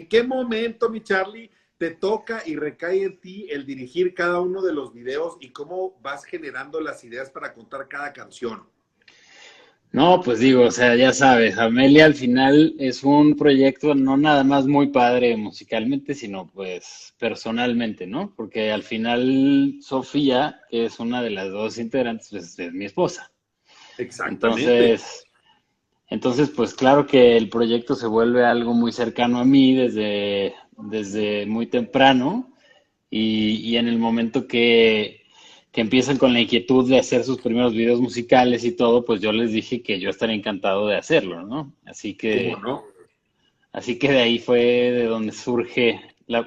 qué momento, mi Charlie, te toca y recae en ti el dirigir cada uno de los videos y cómo vas generando las ideas para contar cada canción? No, pues digo, o sea, ya sabes, Amelia al final es un proyecto no nada más muy padre musicalmente, sino pues personalmente, ¿no? Porque al final Sofía, que es una de las dos integrantes, pues es mi esposa. Exactamente. Entonces, pues claro que el proyecto se vuelve algo muy cercano a mí desde muy temprano y en el momento que empiezan con la inquietud de hacer sus primeros videos musicales y todo, pues yo les dije que yo estaría encantado de hacerlo, ¿no? ¿Cómo no? Así que de ahí fue de donde surge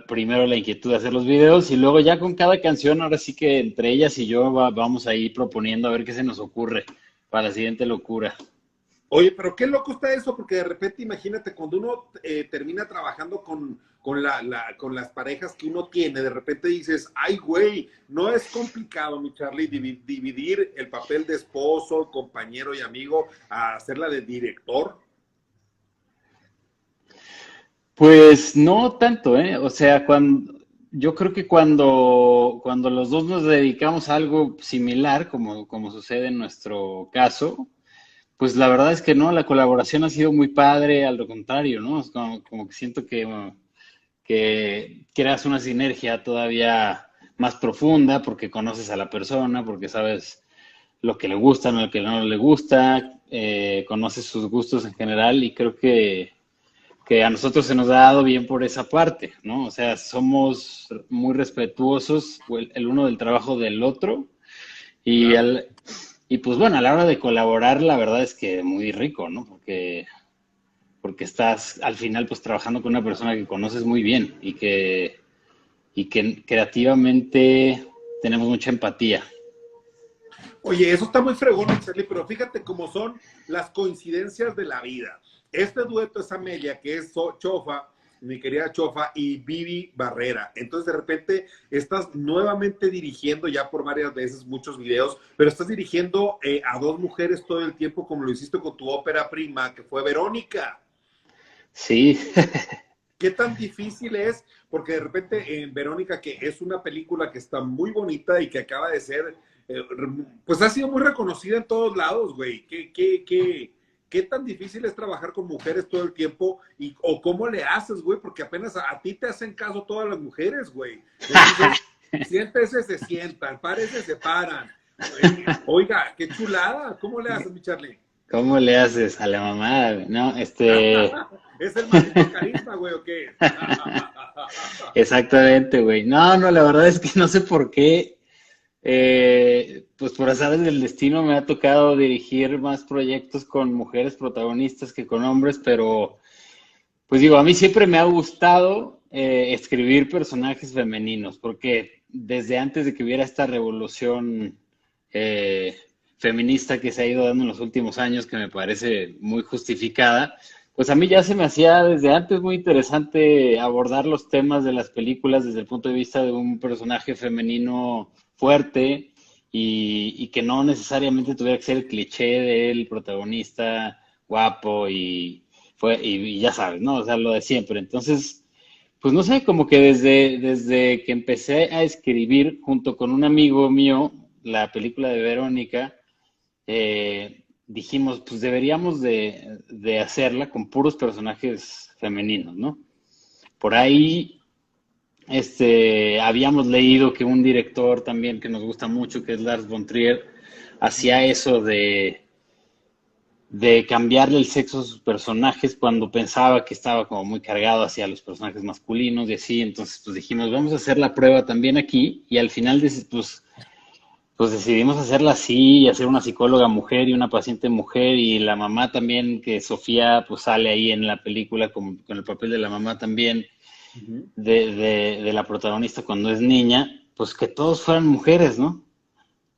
primero la inquietud de hacer los videos y luego ya con cada canción, ahora sí que entre ellas y yo vamos a ir proponiendo a ver qué se nos ocurre para la siguiente locura. Oye, pero qué loco está eso, porque de repente imagínate, cuando uno termina trabajando con las parejas que uno tiene, de repente dices, ay, güey, no es complicado, mi Charlie, dividir el papel de esposo, compañero y amigo a hacerla de director. Pues no tanto, ¿eh? O sea, yo creo que cuando los dos nos dedicamos a algo similar, como sucede en nuestro caso, pues la verdad es que no, la colaboración ha sido muy padre, al lo contrario, ¿no? Es como que siento que creas una sinergia todavía más profunda porque conoces a la persona, porque sabes lo que le gusta, lo que no le gusta, conoces sus gustos en general y creo que a nosotros se nos ha dado bien por esa parte, ¿no? O sea, somos muy respetuosos el uno del trabajo del otro y, Claro. y pues bueno, a la hora de colaborar, la verdad es que muy rico, ¿no? Porque estás al final pues trabajando con una persona que conoces muy bien y que creativamente tenemos mucha empatía. Oye, eso está muy fregón, Charlie, pero fíjate cómo son las coincidencias de la vida. Este dueto es Amelia, que es Chofa, mi querida Chofa, y Vivi Barrera. Entonces, de repente, estás nuevamente dirigiendo ya por varias veces muchos videos, pero estás dirigiendo a dos mujeres todo el tiempo, como lo hiciste con tu ópera prima, que fue Verónica. Sí, ¿Qué tan difícil es? Porque de repente en Verónica, que es una película que está muy bonita y que acaba de ser, pues ha sido muy reconocida en todos lados, güey. ¿Qué tan difícil es trabajar con mujeres todo el tiempo? ¿O cómo le haces, güey? Porque apenas a ti te hacen caso todas las mujeres, güey. Les dices, siéntese, se sientan, párese, se paran. Oiga, qué chulada. ¿Cómo le haces, mi Charlie? ¿cómo le haces a la mamá? No, ¿Es el maldito carisma, güey, o qué? exactamente, güey. No, no, la verdad es que no sé por qué. Pues por azares del destino me ha tocado dirigir más proyectos con mujeres protagonistas que con hombres, pero pues digo, a mí siempre me ha gustado escribir personajes femeninos, porque desde antes de que hubiera esta revolución eh, feminista que se ha ido dando en los últimos años, que me parece muy justificada, pues a mí ya se me hacía desde antes muy interesante abordar los temas de las películas desde el punto de vista de un personaje femenino fuerte y que no necesariamente tuviera que ser el cliché del protagonista guapo y ya sabes, ¿no? O sea, lo de siempre. Entonces, pues no sé, como que desde que empecé a escribir junto con un amigo mío la película de Verónica, dijimos, pues deberíamos de hacerla con puros personajes femeninos, ¿no? Por ahí, habíamos leído que un director también que nos gusta mucho, que es Lars von Trier, hacía eso de cambiarle el sexo a sus personajes cuando pensaba que estaba como muy cargado hacia los personajes masculinos y así, entonces pues dijimos, vamos a hacer la prueba también aquí y al final pues decidimos hacerla así y hacer una psicóloga mujer y una paciente mujer y la mamá también, que Sofía pues sale ahí en la película con el papel de la mamá también Ujú. de la protagonista cuando es niña, pues que todos fueran mujeres, ¿no?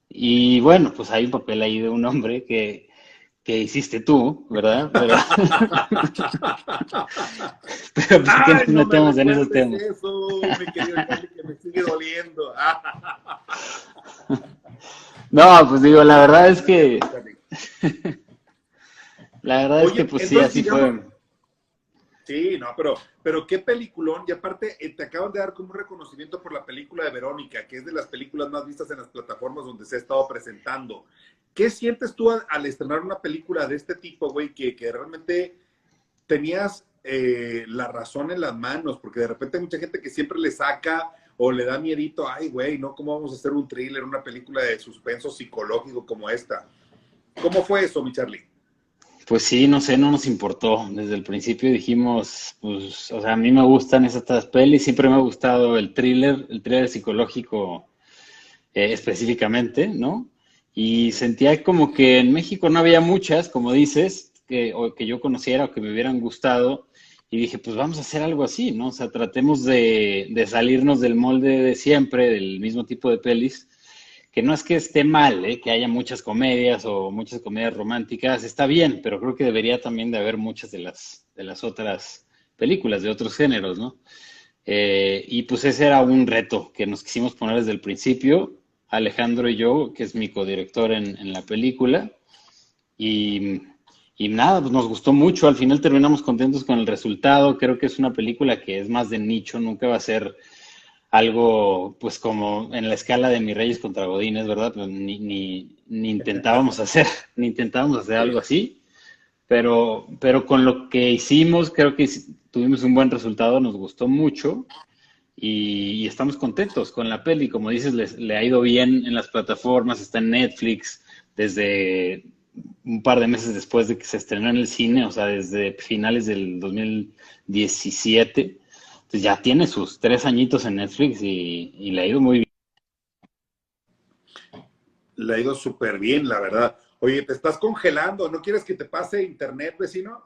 Y bueno, pues hay un papel ahí de un hombre que hiciste tú, ¿verdad? Pero ¿por qué Ay, nos no me metemos en esos recuerdes temas? eso, mi querido Charlie, que me sigue doliendo. No, pues digo, la verdad es Gracias, que, Charlie. la verdad es que Oye, pues sí, entonces así digamos, fue. Sí, no, pero qué peliculón. Y aparte, te acaban de dar como un reconocimiento por la película de Verónica, que es de las películas más vistas en las plataformas donde se ha estado presentando. ¿Qué sientes tú al estrenar una película de este tipo, güey, que realmente tenías la razón en las manos? Porque de repente hay mucha gente que siempre le saca o le da miedito, ay, güey, ¿no? ¿Cómo vamos a hacer un thriller, una película de suspenso psicológico como esta? ¿Cómo fue eso, mi Charlie? Pues sí, no sé, no nos importó. Desde el principio dijimos, pues, o sea, a mí me gustan estas pelis, siempre me ha gustado el thriller psicológico específicamente, ¿no? Y sentía como que en México no había muchas, como dices, o que yo conociera o que me hubieran gustado. Y dije, pues vamos a hacer algo así, ¿no? O sea, tratemos de salirnos del molde de siempre, del mismo tipo de pelis, que no es que esté mal, ¿eh? Que haya muchas comedias o muchas comedias románticas, está bien, pero creo que debería también de haber muchas de las otras películas, de otros géneros, ¿no? Y pues ese era un reto que nos quisimos poner desde el principio, Alejandro y yo, que es mi codirector en la película, y, y nada, pues nos gustó mucho, al final terminamos contentos con el resultado, creo que es una película que es más de nicho, nunca va a ser algo pues como en la escala de Mis Reyes contra Godines, ¿verdad? Pues ni intentábamos hacer, ni intentábamos hacer algo así, pero con lo que hicimos creo que tuvimos un buen resultado, nos gustó mucho y estamos contentos con la peli. Como dices, le ha ido bien en las plataformas, está en Netflix desde un par de meses después de que se estrenó en el cine, o sea, desde finales del 2017. Entonces ya tiene sus 3 añitos en Netflix y le ha ido muy bien. Le ha ido súper bien, la verdad. Oye, te estás congelando, ¿no quieres que te pase internet, vecino?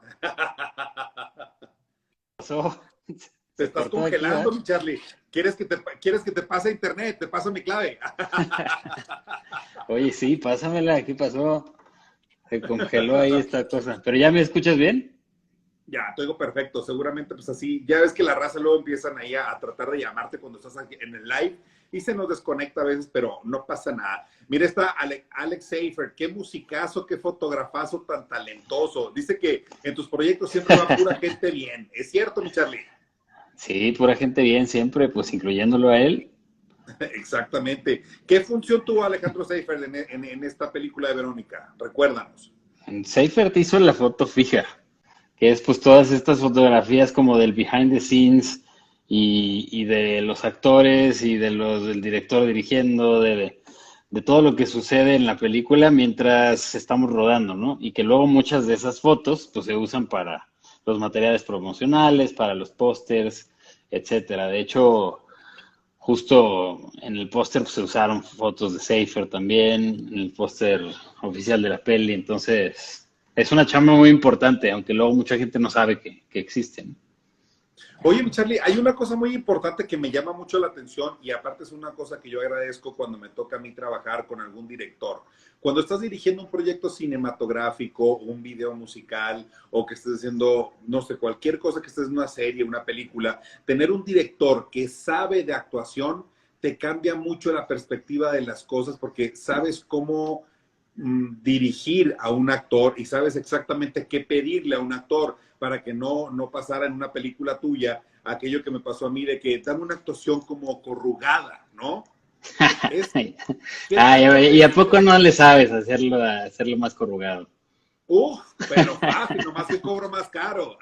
Pasó, Te se estás cortó aquí, congelando, ¿verdad? mi Charlie. ¿Quieres que te pase internet? Te paso mi clave. Oye, sí, pásamela, ¿qué pasó? Se congeló ahí esta cosa. ¿Pero ya me escuchas bien? Ya, te oigo perfecto. Seguramente, pues así, ya ves que la raza luego empiezan ahí a tratar de llamarte cuando estás aquí en el live y se nos desconecta a veces, pero no pasa nada. Mira, está Alex Seifer, qué musicazo, qué fotografazo tan talentoso. Dice que en tus proyectos siempre va pura gente bien. ¿Es cierto, mi Charlie? Sí, pura gente bien siempre, pues incluyéndolo a él. Exactamente. ¿Qué función tuvo Alejandro Seifer en esta película de Verónica? Recuérdanos. En Seifert hizo la foto fija, que es pues todas estas fotografías como del behind the scenes y de los actores y del director dirigiendo, de todo lo que sucede en la película mientras estamos rodando, ¿no? Y que luego muchas de esas fotos pues se usan para los materiales promocionales, para los pósters, etcétera. De hecho, justo en el póster pues, se usaron fotos de Seifer también, en el póster oficial de la peli, entonces es una chamba muy importante, aunque luego mucha gente no sabe que existen. Oye, mi Charlie, hay una cosa muy importante que me llama mucho la atención y aparte es una cosa que yo agradezco cuando me toca a mí trabajar con algún director. Cuando estás dirigiendo un proyecto cinematográfico, un video musical o que estés haciendo, no sé, cualquier cosa que estés en una serie, una película, tener un director que sabe de actuación te cambia mucho la perspectiva de las cosas porque sabes cómo dirigir a un actor y sabes exactamente qué pedirle a un actor para que no pasara en una película tuya aquello que me pasó a mí de que dan una actuación como corrugada, ¿no? Es, ¿qué Ay, tanto te ¿y a poco sirve? no le sabes hacerlo más corrugado? Uf, pero fácil, nomás que cobro más caro.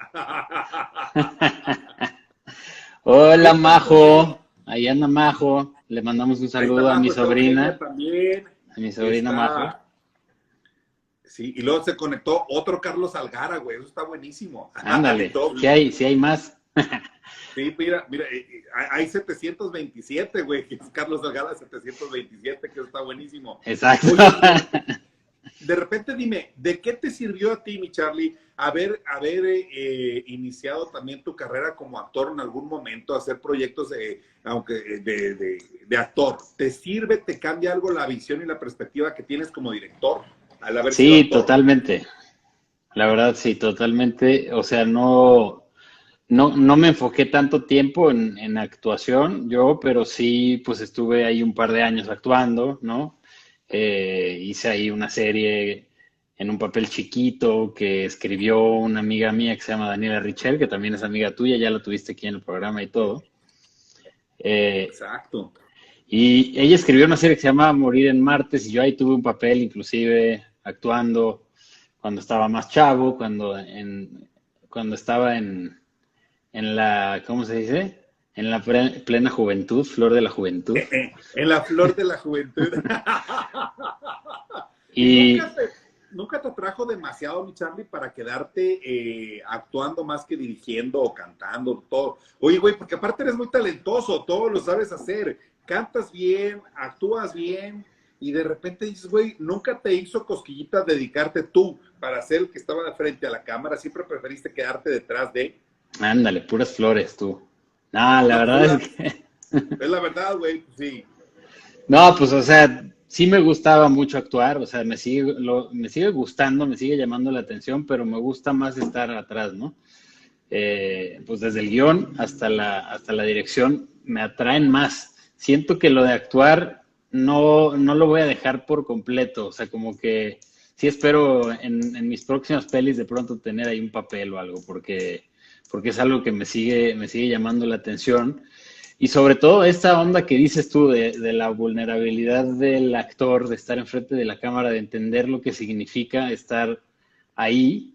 Hola, ¿Qué tanto sirve? Majo. Ahí anda Majo. Le mandamos un Ahí está saludo Majo, está Eugenia a también. mi sobrina Majo. Está, sí, y luego se conectó otro Carlos Algara, güey, eso está buenísimo. Hay Ándale, doble. si hay más. Sí, mira, hay 727, güey, que es Carlos Delgado 727, que está buenísimo. Exacto. Oye, de repente dime, ¿de qué te sirvió a ti, mi Charlie, haber iniciado también tu carrera como actor en algún momento, hacer proyectos aunque de actor? ¿Te sirve, te cambia algo la visión y la perspectiva que tienes como director al haber sido Sí, actor? totalmente. La verdad, sí, totalmente. O sea, no me enfoqué tanto tiempo en actuación yo, pero sí, pues estuve ahí un par de años actuando, ¿no? Hice ahí una serie en un papel chiquito que escribió una amiga mía que se llama Daniela Richel, que también es amiga tuya, ya la tuviste aquí en el programa y todo. Exacto. Y ella escribió una serie que se llama Morir en Martes y yo ahí tuve un papel inclusive actuando cuando estaba más chavo, cuando estaba en la, ¿cómo se dice? En la plena juventud, flor de la juventud. En la flor de la juventud. ¿Y Y nunca te atrajo demasiado, mi Charlie, para quedarte actuando más que dirigiendo o cantando? Todo. Oye, güey, porque aparte eres muy talentoso, todo lo sabes hacer. Cantas bien, actúas bien, y de repente dices, güey, nunca te hizo cosquillita dedicarte tú para ser el que estaba de frente a la cámara, siempre preferiste quedarte detrás de... ándale, puras flores tú. No, la No, verdad es que... es la verdad, güey, sí. No, pues, o sea, sí me gustaba mucho actuar, o sea, me sigue gustando, me sigue llamando la atención, pero me gusta más estar atrás, ¿no? Pues desde el guión hasta la dirección me atraen más. Siento que lo de actuar no lo voy a dejar por completo, o sea, como que sí espero en mis próximas pelis de pronto tener ahí un papel o algo, porque es algo que me sigue llamando la atención. Y sobre todo esta onda que dices tú de la vulnerabilidad del actor, de estar enfrente de la cámara, de entender lo que significa estar ahí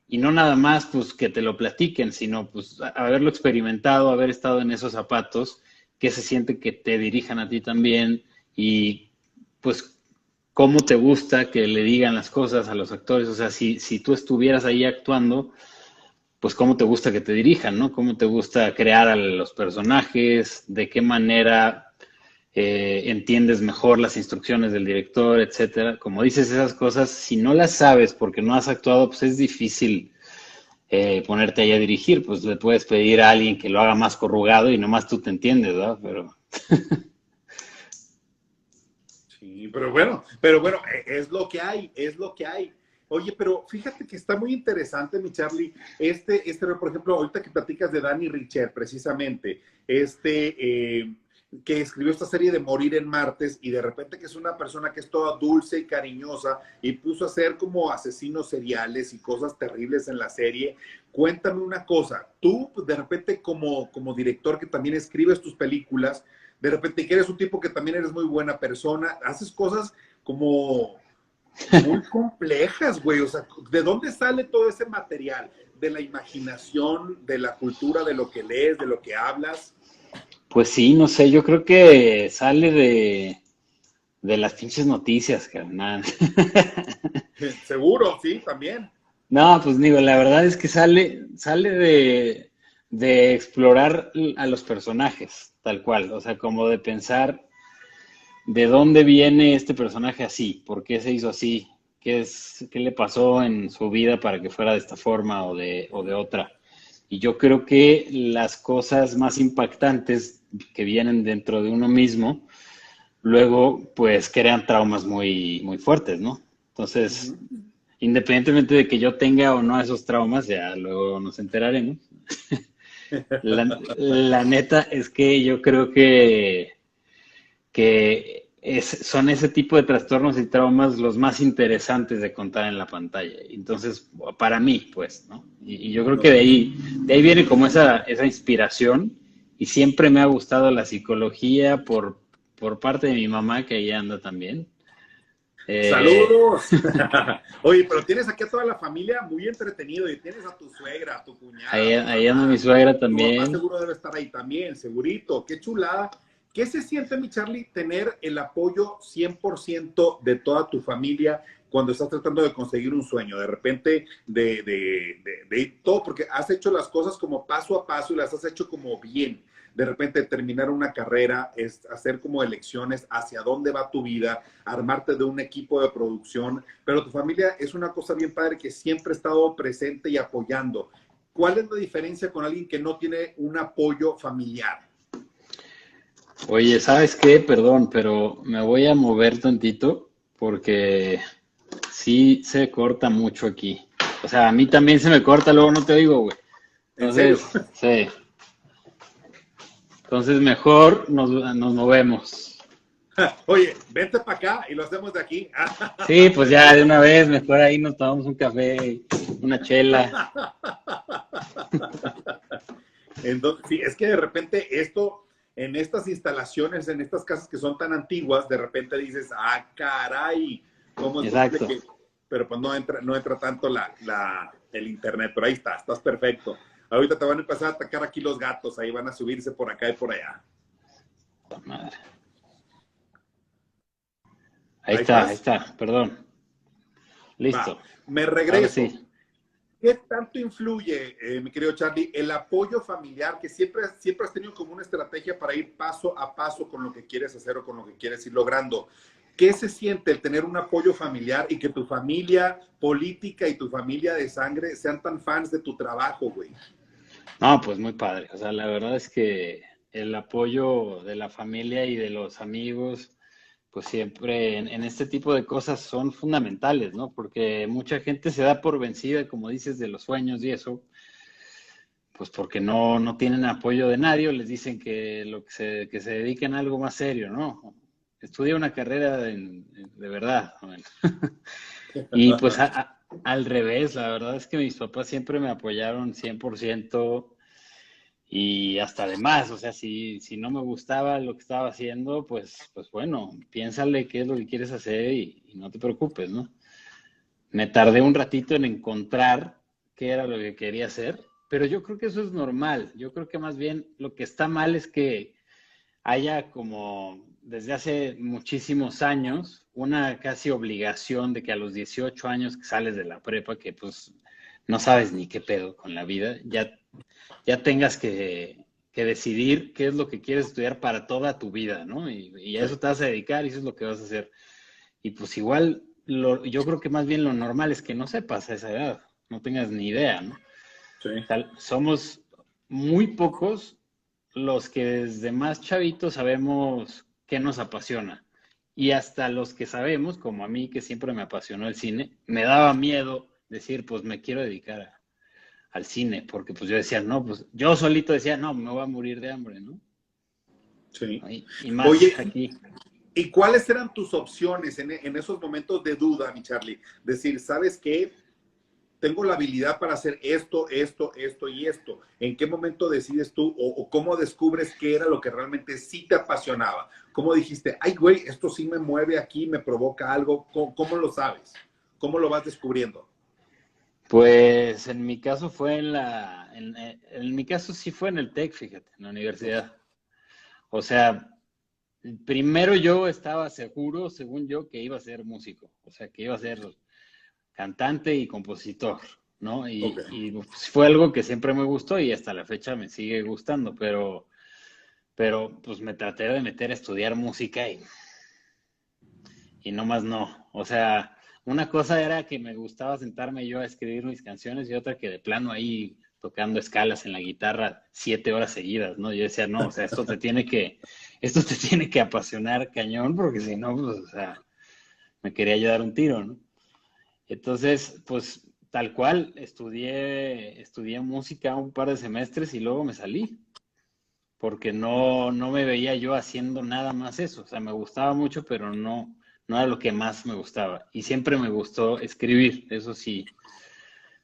y no nada más pues que te lo platiquen, sino pues haberlo experimentado, haber estado en esos zapatos, que se siente que te dirijan a ti también y pues cómo te gusta que le digan las cosas a los actores, o sea, si tú estuvieras ahí actuando, pues cómo te gusta que te dirijan, ¿no? Cómo te gusta crear a los personajes, de qué manera entiendes mejor las instrucciones del director, etcétera. Como dices esas cosas, si no las sabes porque no has actuado, pues es difícil ponerte ahí a dirigir, pues le puedes pedir a alguien que lo haga más corrugado y nomás tú te entiendes, ¿verdad? Sí, pero bueno, es lo que hay, es lo que hay. Oye, pero fíjate que está muy interesante, mi Charlie, por ejemplo, ahorita que platicas de Danny Richer, precisamente, que escribió esta serie de Morir en Martes y de repente que es una persona que es toda dulce y cariñosa y puso a hacer como asesinos seriales y cosas terribles en la serie. Cuéntame una cosa, tú de repente como director que también escribes tus películas, de repente que eres un tipo que también eres muy buena persona, haces cosas como muy complejas, güey. O sea, ¿de dónde sale todo ese material? ¿De la imaginación, de la cultura, de lo que lees, de lo que hablas? Pues sí, no sé, yo creo que sale de las pinches noticias, carnal. Seguro, sí, también. No, pues digo, la verdad es que sale de explorar a los personajes, tal cual, o sea, como de pensar de dónde viene este personaje así, por qué se hizo así, qué le pasó en su vida para que fuera de esta forma o de otra. Y yo creo que las cosas más impactantes que vienen dentro de uno mismo, luego pues crean traumas muy, muy fuertes, ¿no? Entonces, independientemente de que yo tenga o no esos traumas, ya luego nos enteraremos. La neta es que yo creo que son ese tipo de trastornos y traumas los más interesantes de contar en la pantalla. Entonces, para mí, pues, ¿no? Y yo creo que de ahí viene como esa inspiración y siempre me ha gustado la psicología por parte de mi mamá, que ahí anda también. ¡Saludos! Oye, pero tienes aquí a toda la familia muy entretenido y tienes a tu suegra, a tu cuñada, a tu Ahí anda mamá. mi suegra Tu papá también. seguro debe estar ahí también, segurito. ¡Qué chulada! ¿Qué se siente, mi Charlie, tener el apoyo 100% de toda tu familia cuando estás tratando de conseguir un sueño? De repente, de todo, porque has hecho las cosas como paso a paso y las has hecho como bien. De repente terminar una carrera, es hacer como elecciones hacia dónde va tu vida, armarte de un equipo de producción, pero tu familia es una cosa bien padre que siempre ha estado presente y apoyando. ¿Cuál es la diferencia con alguien que no tiene un apoyo familiar? Oye, ¿sabes qué? Perdón, pero me voy a mover tantito porque sí se corta mucho aquí. O sea, a mí también se me corta, luego no te oigo, güey. ¿En serio? Entonces, sí. Entonces mejor nos movemos. Oye, vente para acá y lo hacemos de aquí. Sí, pues ya de una vez, mejor ahí nos tomamos un café, una chela. Entonces, sí, es que de repente esto, en estas instalaciones, en estas casas que son tan antiguas, de repente dices, ah, caray, ¿cómo es posible Exacto. que...? Pero pues no entra tanto el internet, pero ahí está, estás perfecto. Ahorita te van a empezar a atacar aquí los gatos, ahí van a subirse por acá y por allá. Madre. ¿Ahí Ahí estás? está, perdón. Va, Listo. me Ahora regreso. sí. ¿Qué tanto influye, mi querido Charlie, el apoyo familiar que siempre has tenido como una estrategia para ir paso a paso con lo que quieres hacer o con lo que quieres ir logrando? ¿Qué se siente el tener un apoyo familiar y que tu familia política y tu familia de sangre sean tan fans de tu trabajo, güey? No, pues muy padre. O sea, la verdad es que el apoyo de la familia y de los amigos, pues siempre en este tipo de cosas son fundamentales, ¿no? Porque mucha gente se da por vencida, como dices, de los sueños y eso, pues porque no tienen apoyo de nadie, o les dicen que que se dediquen a algo más serio, ¿no? Estudia una carrera de verdad. Bueno. Y pues al revés, la verdad es que mis papás siempre me apoyaron 100% y hasta además, o sea, si no me gustaba lo que estaba haciendo, pues bueno, piénsale qué es lo que quieres hacer y no te preocupes, ¿no? Me tardé un ratito en encontrar qué era lo que quería hacer, pero yo creo que eso es normal. Yo creo que más bien lo que está mal es que haya como desde hace muchísimos años una casi obligación de que a los 18 años que sales de la prepa, que pues no sabes ni qué pedo con la vida, ya tengas que decidir qué es lo que quieres estudiar para toda tu vida, ¿no? Y a Sí, eso te vas a dedicar y eso es lo que vas a hacer. Y pues igual, yo creo que más bien lo normal es que no sepas a esa edad, no tengas ni idea, ¿no? sí. O sea, somos muy pocos los que desde más chavitos sabemos qué nos apasiona. Y hasta los que sabemos, como a mí que siempre me apasionó el cine, me daba miedo decir, pues me quiero dedicar al cine, porque pues yo decía, no, pues yo solito decía, no, me voy a morir de hambre, ¿no? Sí. Y más Oye, aquí. ¿y cuáles eran tus opciones en esos momentos de duda, mi Charlie? Decir, ¿sabes qué? Tengo la habilidad para hacer esto, esto, esto y esto. ¿En qué momento decides tú o cómo descubres qué era lo que realmente sí te apasionaba? ¿Cómo dijiste, ay, güey, esto sí me mueve aquí, me provoca algo? ¿Cómo lo sabes? ¿Cómo lo vas descubriendo? Pues en mi caso fue en mi caso sí fue en el TEC, fíjate, en la universidad. O sea, primero yo estaba seguro, según yo, que iba a ser músico, o sea, que iba a ser cantante y compositor, ¿no? Ok. Y pues, fue algo que siempre me gustó y hasta la fecha me sigue gustando, pero pues me traté de meter a estudiar música y no más no. O sea, una cosa era que me gustaba sentarme yo a escribir mis canciones y otra que de plano ahí tocando escalas en la guitarra 7 horas seguidas, ¿no? Yo decía, no, o sea, esto te tiene que apasionar cañón, porque si no, pues, o sea, me quería yo dar un tiro, ¿no? Entonces, pues tal cual, estudié música un par de semestres y luego me salí, porque no me veía yo haciendo nada más eso. O sea, me gustaba mucho, pero no era lo que más me gustaba. Y siempre me gustó escribir, eso sí,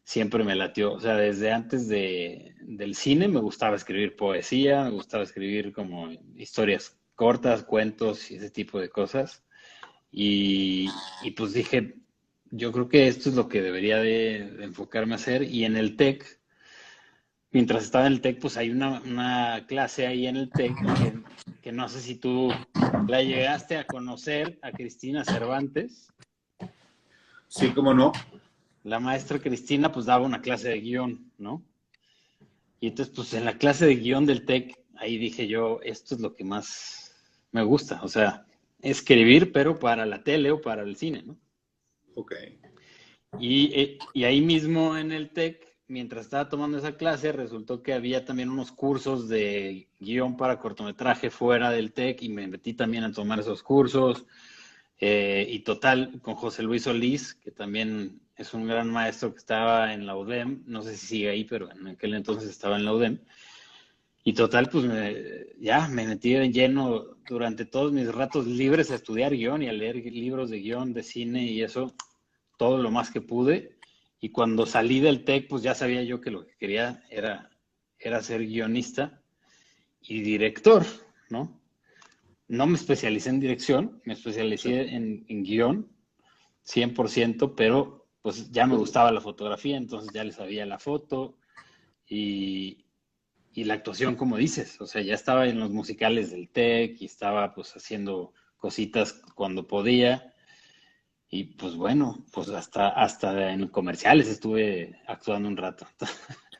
siempre me latió. O sea, desde antes del cine me gustaba escribir poesía, me gustaba escribir como historias cortas, cuentos y ese tipo de cosas. Y pues dije, yo creo que esto es lo que debería de enfocarme a hacer. Y en el TEC, mientras estaba en el TEC, pues hay una clase ahí en el TEC que no sé si tú la llegaste a conocer, a Cristina Cervantes. Sí, cómo no. La maestra Cristina pues daba una clase de guión, ¿no? Y entonces pues en la clase de guión del TEC, ahí dije yo, esto es lo que más me gusta, o sea, escribir, pero para la tele o para el cine, ¿no? Ok. Y ahí mismo en el TEC, mientras estaba tomando esa clase, resultó que había también unos cursos de guión para cortometraje fuera del TEC y me metí también a tomar esos cursos. Y total, con José Luis Solís, que también es un gran maestro que estaba en la UDEM, no sé si sigue ahí, pero en aquel entonces estaba en la UDEM. Y total, pues ya me metí en lleno durante todos mis ratos libres a estudiar guión y a leer libros de guión, de cine y eso, todo lo más que pude. Y cuando salí del TEC, pues ya sabía yo que lo que quería era ser guionista y director, ¿no? No me especialicé en dirección, me especialicé en guión, 100%, pero pues ya me gustaba la fotografía, entonces ya le sabía la foto y, y la actuación, como dices, o sea, ya estaba en los musicales del TEC y estaba pues haciendo cositas cuando podía. Y pues bueno, pues hasta en comerciales estuve actuando un rato.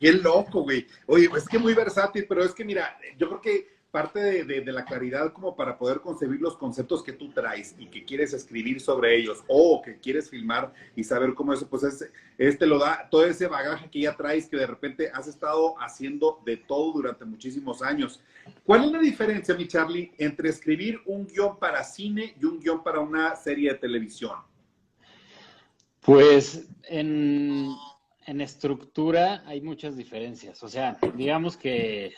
Qué loco, güey. Oye, es que muy versátil, pero es que mira, yo creo que parte de la claridad como para poder concebir los conceptos que tú traes y que quieres escribir sobre ellos o que quieres filmar y saber cómo eso, pues este lo da todo ese bagaje que ya traes que de repente has estado haciendo de todo durante muchísimos años. ¿Cuál es la diferencia, mi Charlie, entre escribir un guión para cine y un guión para una serie de televisión? Pues en estructura hay muchas diferencias. O sea, digamos que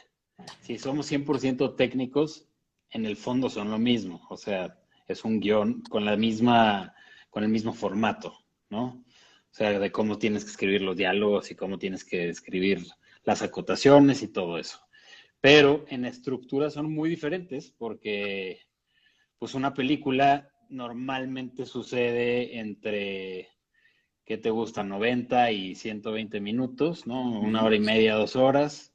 si somos 100% técnicos, en el fondo son lo mismo. O sea, es un guión con el mismo formato, ¿no? O sea, de cómo tienes que escribir los diálogos y cómo tienes que escribir las acotaciones y todo eso. Pero en estructura son muy diferentes porque, pues, una película normalmente sucede entre, ¿qué te gusta? 90 y 120 minutos, ¿no? Una hora y media, 2 horas.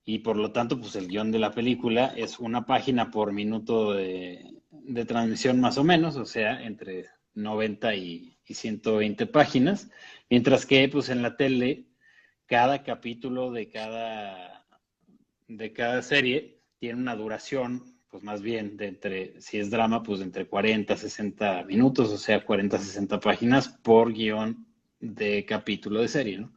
Y por lo tanto, pues el guión de la película es una página por minuto de transmisión más o menos, o sea, entre 90 y 120 páginas. Mientras que, pues en la tele, cada capítulo de cada serie tiene una duración, pues más bien si es drama, pues de entre 40 a 60 minutos, o sea, 40 a 60 páginas por guión de capítulo de serie, ¿no?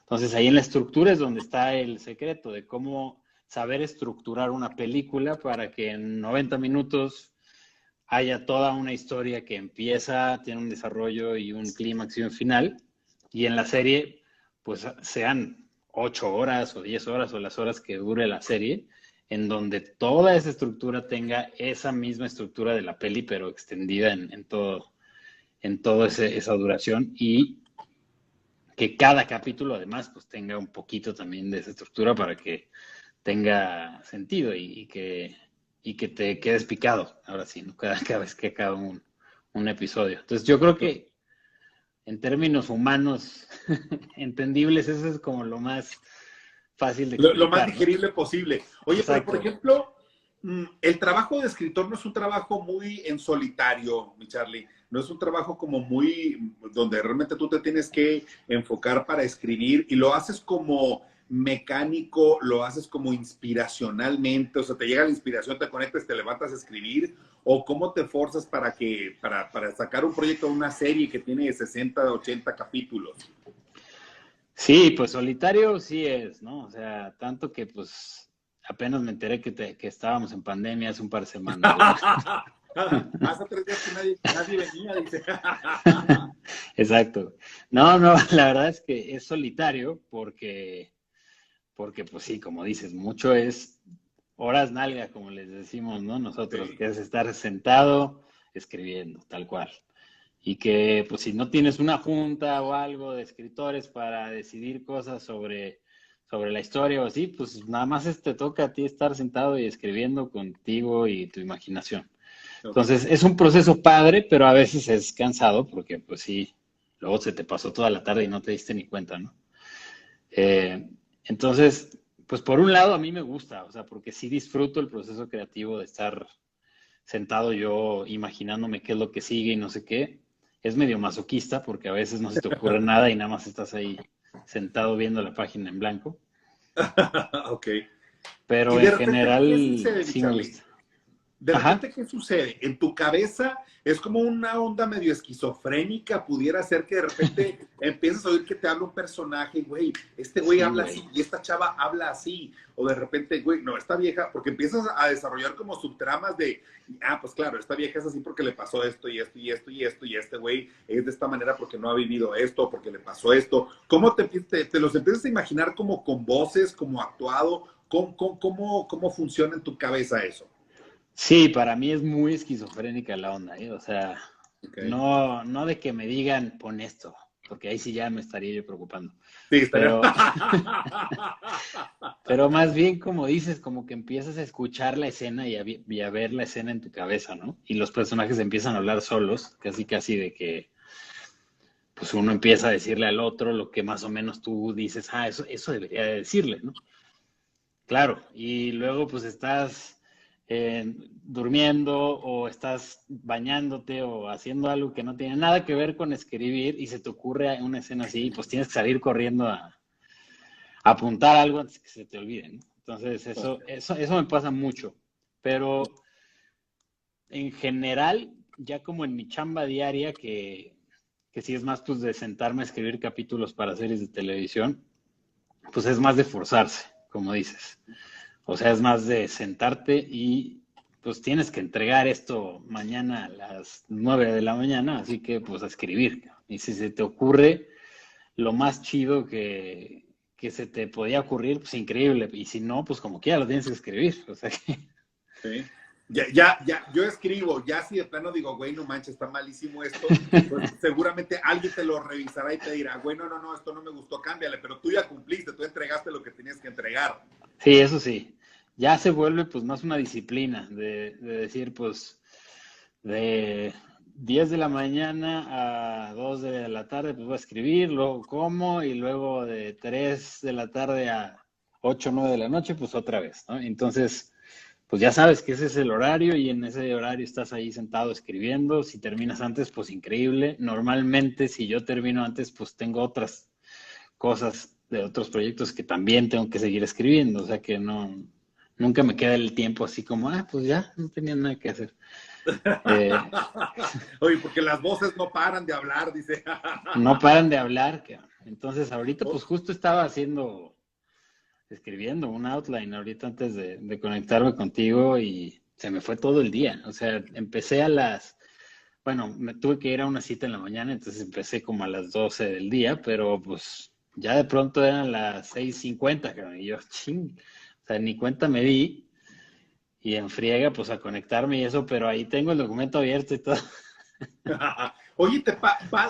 Entonces ahí en la estructura es donde está el secreto de cómo saber estructurar una película para que en 90 minutos haya toda una historia que empieza, tiene un desarrollo y un clímax y un final, y en la serie pues sean 8 horas o 10 horas o las horas que dure la serie, en donde toda esa estructura tenga esa misma estructura de la peli, pero extendida en todo esa duración y que cada capítulo además pues tenga un poquito también de esa estructura para que tenga sentido y que te quedes picado, ahora sí, ¿no? Cada vez que acaba un episodio. Entonces yo creo que en términos humanos entendibles, eso es como lo más fácil de Lo más explicar, ¿no? digerible posible. Oye, pero por Exacto. ejemplo, el trabajo de escritor no es un trabajo muy en solitario, mi Charlie. No es un trabajo como muy, donde realmente tú te tienes que enfocar para escribir y lo haces como mecánico, lo haces como inspiracionalmente, o sea, te llega la inspiración, te conectas, te levantas a escribir, o cómo te forzas para sacar un proyecto de una serie que tiene 60, 80 capítulos. Sí, pues solitario sí es, ¿no? O sea, tanto que pues apenas me enteré que estábamos en pandemia hace un par de semanas, ¿verdad? Hace 3 días que nadie venía, dice. Exacto. No, no, la verdad es que es solitario porque pues sí, como dices, mucho es horas nalga, como les decimos, ¿no? Nosotros, Sí. que es estar sentado escribiendo, tal cual. Y que pues si no tienes una junta o algo de escritores para decidir cosas sobre la historia o así, pues nada más te toca a ti estar sentado y escribiendo contigo y tu imaginación. Ok. Entonces, es un proceso padre, pero a veces es cansado porque, pues sí, luego se te pasó toda la tarde y no te diste ni cuenta, ¿no? Eh, entonces, pues por un lado a mí me gusta, o sea, porque sí disfruto el proceso creativo de estar sentado yo imaginándome qué es lo que sigue y no sé qué. Es medio masoquista porque a veces no se te ocurre nada y nada más estás ahí sentado viendo la página en blanco, Ok. Y pero en de repente, ¿qué general sucede, mi sí me Charlie? gusta. De Ajá. repente, ¿qué sucede? En tu cabeza es como una onda medio esquizofrénica, pudiera ser que de repente empiezas a oír que te habla un personaje, güey, este güey Sí, habla así güey. y esta chava habla así, o de repente, güey, no, esta vieja, porque empiezas a desarrollar como subtramas de, pues claro, esta vieja es así porque le pasó esto y esto y esto y esto y este güey es de esta manera porque no ha vivido esto, porque le pasó esto. ¿Cómo te los empiezas a imaginar como con voces, como actuado? ¿Cómo funciona en tu cabeza eso? Sí, para mí es muy esquizofrénica la onda, ¿eh? O sea, Okay. no de que me digan pon esto, porque ahí sí ya me estaría yo preocupando. Sí, estaría. Pero, pero más bien, como dices, como que empiezas a escuchar la escena y a ver la escena en tu cabeza, ¿no? Y los personajes empiezan a hablar solos, casi casi de que pues uno empieza a decirle al otro lo que más o menos tú dices, eso debería de decirle, ¿no? Claro, y luego pues estás durmiendo o estás bañándote o haciendo algo que no tiene nada que ver con escribir y se te ocurre una escena así, pues tienes que salir corriendo a apuntar algo antes que se te olvide, ¿no? Entonces eso me pasa mucho, pero en general, ya como en mi chamba diaria, que sí es más pues de sentarme a escribir capítulos para series de televisión, pues es más de forzarse, como dices. O sea, es más de sentarte y pues tienes que entregar esto mañana a las 9 de la mañana, así que pues a escribir. Y si se te ocurre lo más chido que se te podía ocurrir, pues increíble. Y si no, pues como quiera lo tienes que escribir. O sea que... Sí. Yo escribo, ya si de plano digo, güey, no manches, está malísimo esto, pues seguramente alguien te lo revisará y te dirá, güey, no, esto no me gustó, cámbiale, pero tú ya cumpliste, tú entregaste lo que tenías que entregar. Sí, eso sí. Ya se vuelve pues más una disciplina de decir pues de 10 de la mañana a 2 de la tarde pues voy a escribir, luego como y luego de 3 de la tarde a 8 o 9 de la noche pues otra vez, ¿no? Entonces pues ya sabes que ese es el horario y en ese horario estás ahí sentado escribiendo. Si terminas antes pues increíble. Normalmente si yo termino antes pues tengo otras cosas de otros proyectos que también tengo que seguir escribiendo, o sea que nunca me queda el tiempo así como, pues ya, no tenía nada que hacer. Eh, Oye, porque las voces no paran de hablar, dice. no paran de hablar, cabrón. Entonces ahorita pues justo estaba escribiendo un outline ahorita antes de conectarme contigo y se me fue todo el día, o sea, empecé bueno, me tuve que ir a una cita en la mañana, entonces empecé como a las 12 del día, pero pues ya de pronto eran las 6:50, cabrón, y yo, ching, o sea, ni cuenta me di, y en friega, pues a conectarme y eso, pero ahí tengo el documento abierto y todo. Oye,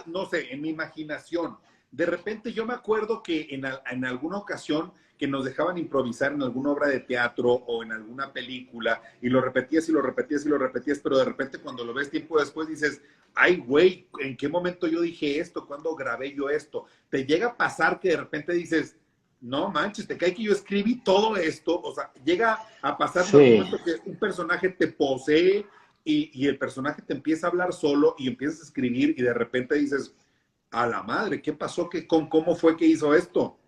no sé, en mi imaginación, de repente yo me acuerdo que en alguna ocasión que nos dejaban improvisar en alguna obra de teatro o en alguna película y lo repetías y lo repetías y lo repetías, pero de repente cuando lo ves tiempo después dices, ay, güey, ¿en qué momento yo dije esto? ¿Cuándo grabé yo esto? Te llega a pasar que de repente dices, no manches, te cae que yo escribí todo esto, o sea, llega a pasar en algún Sí, momento que un personaje te posee y el personaje te empieza a hablar solo y empiezas a escribir y de repente dices, a la madre, ¿qué pasó? ¿Cómo fue que hizo esto?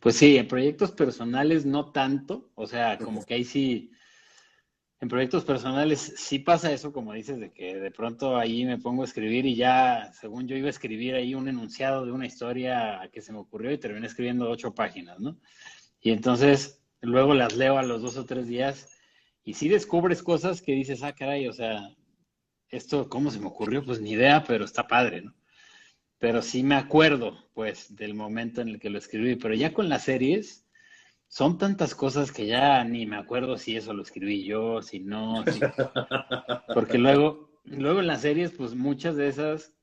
pues sí, en proyectos personales no tanto, o sea, como que ahí sí, en proyectos personales sí pasa eso, como dices, de que de pronto ahí me pongo a escribir y ya, según yo iba a escribir ahí un enunciado de una historia que se me ocurrió y terminé escribiendo 8 páginas, ¿no? Y entonces luego las leo a los 2 o 3 días y sí descubres cosas que dices, caray, o sea, esto, ¿cómo se me ocurrió? Pues ni idea, pero está padre, ¿no? Pero sí me acuerdo, pues, del momento en el que lo escribí. Pero ya con las series, son tantas cosas que ya ni me acuerdo si eso lo escribí yo, si no, si... Porque luego en las series, pues muchas de esas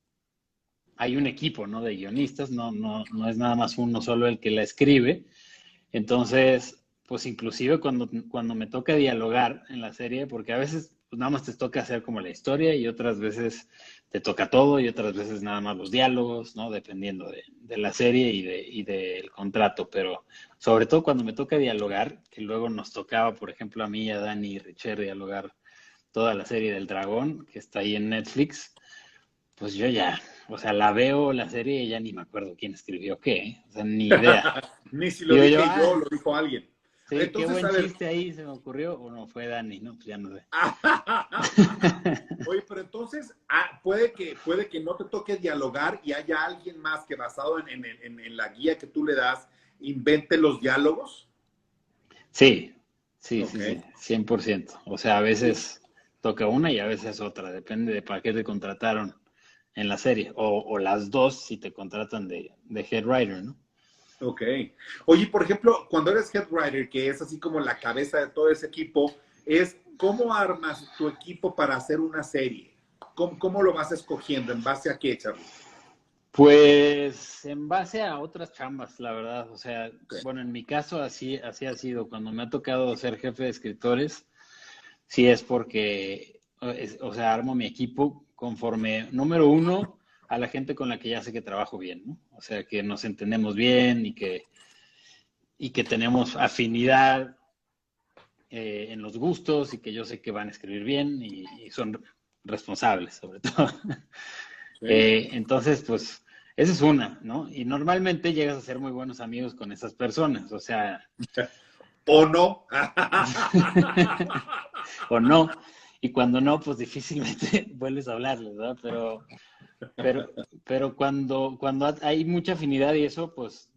hay un equipo, ¿no? De guionistas, no es nada más uno solo el que la escribe. Entonces, pues inclusive cuando me toca dialogar en la serie, porque a veces pues nada más te toca hacer como la historia y otras veces te toca todo y otras veces nada más los diálogos, ¿no? Dependiendo de la serie y del contrato, pero sobre todo cuando me toca dialogar, que luego nos tocaba, por ejemplo, a mí y a Dani y Richer dialogar toda la serie del dragón, que está ahí en Netflix, pues yo ya, o sea, la veo la serie y ya ni me acuerdo quién escribió qué, ¿eh? O sea, ni idea. Ni si lo Digo yo, dije yo, lo dijo alguien. sí, qué Entonces, buen a ver, chiste ahí se me ocurrió, o no fue Dani, ¿no? Pues ya no sé. oye, pero entonces puede que no te toque dialogar y haya alguien más que basado en la guía que tú le das, invente los diálogos. Sí, sí, Ok. sí, sí, 100%. O sea, a veces toca una y a veces otra, depende de para qué te contrataron en la serie, o las dos si te contratan de head writer, ¿no? Ok. Oye, por ejemplo, cuando eres head writer, que es así como la cabeza de todo ese equipo, es cómo armas tu equipo para hacer una serie. ¿Cómo lo vas escogiendo? ¿En base a qué, Charlie? Pues en base a otras chambas, la verdad. O sea, Ok. bueno, en mi caso así ha sido. Cuando me ha tocado ser jefe de escritores, sí es porque, o sea, armo mi equipo conforme, número uno, a la gente con la que ya sé que trabajo bien, ¿no? O sea, que nos entendemos bien y que tenemos afinidad en los gustos y que yo sé que van a escribir bien y son responsables, sobre todo. Sí. Entonces, pues, esa es una, ¿no? Y normalmente llegas a ser muy buenos amigos con esas personas, o sea, ¿O no? o no. Y cuando no, pues difícilmente vuelves a hablarles, ¿verdad? Pero, pero cuando hay mucha afinidad y eso, pues,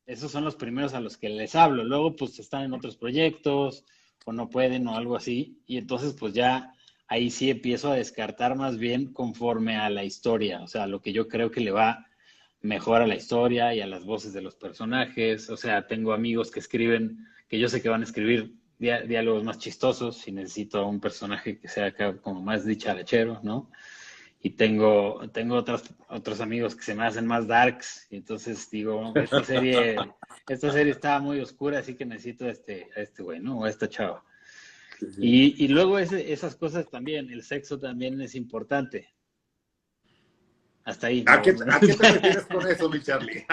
esos son los primeros a los que les hablo. Luego, pues, están en otros proyectos o no pueden o algo así. Y entonces, pues, ya ahí sí empiezo a descartar más bien conforme a la historia, o sea, lo que yo creo que le va mejor a la historia y a las voces de los personajes. O sea, tengo amigos que escriben, que yo sé que van a escribir diálogos más chistosos si necesito a un personaje que sea acá como más dicharachero, ¿no? Y tengo otros amigos que se me hacen más darks, y entonces digo, esta serie está muy oscura, así que necesito a este güey, ¿no? O a esta chava. Sí, sí. Y luego esas cosas también, el sexo también es importante. Hasta ahí, ¿A no. qué, a qué te refieres con eso, mi Charlie?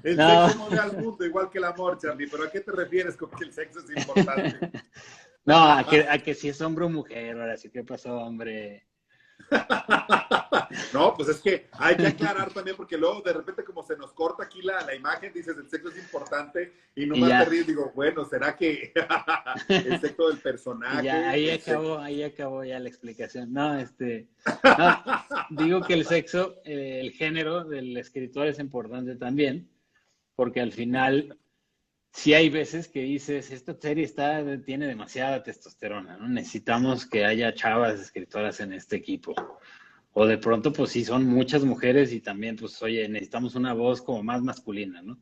El No. sexo mueve al mundo igual que el amor, Charlie, pero ¿a qué te refieres con que el sexo es importante? No, a que si es hombre o mujer, ahora sí, ¿qué pasó, hombre? No, pues es que hay que aclarar también, porque luego de repente como se nos corta aquí la imagen, dices el sexo es importante y Y nomás te ya, ríes, digo, bueno, ¿será que el sexo del y ya, personaje, ahí el sexo? acabó, ahí acabó ya la explicación. No, digo que el sexo, el género del escritor es importante también, porque al final, sí hay veces que dices, esta serie tiene demasiada testosterona, ¿no? Necesitamos que haya chavas escritoras en este equipo. O de pronto, pues sí, son muchas mujeres y también, pues, oye, necesitamos una voz como más masculina, ¿no?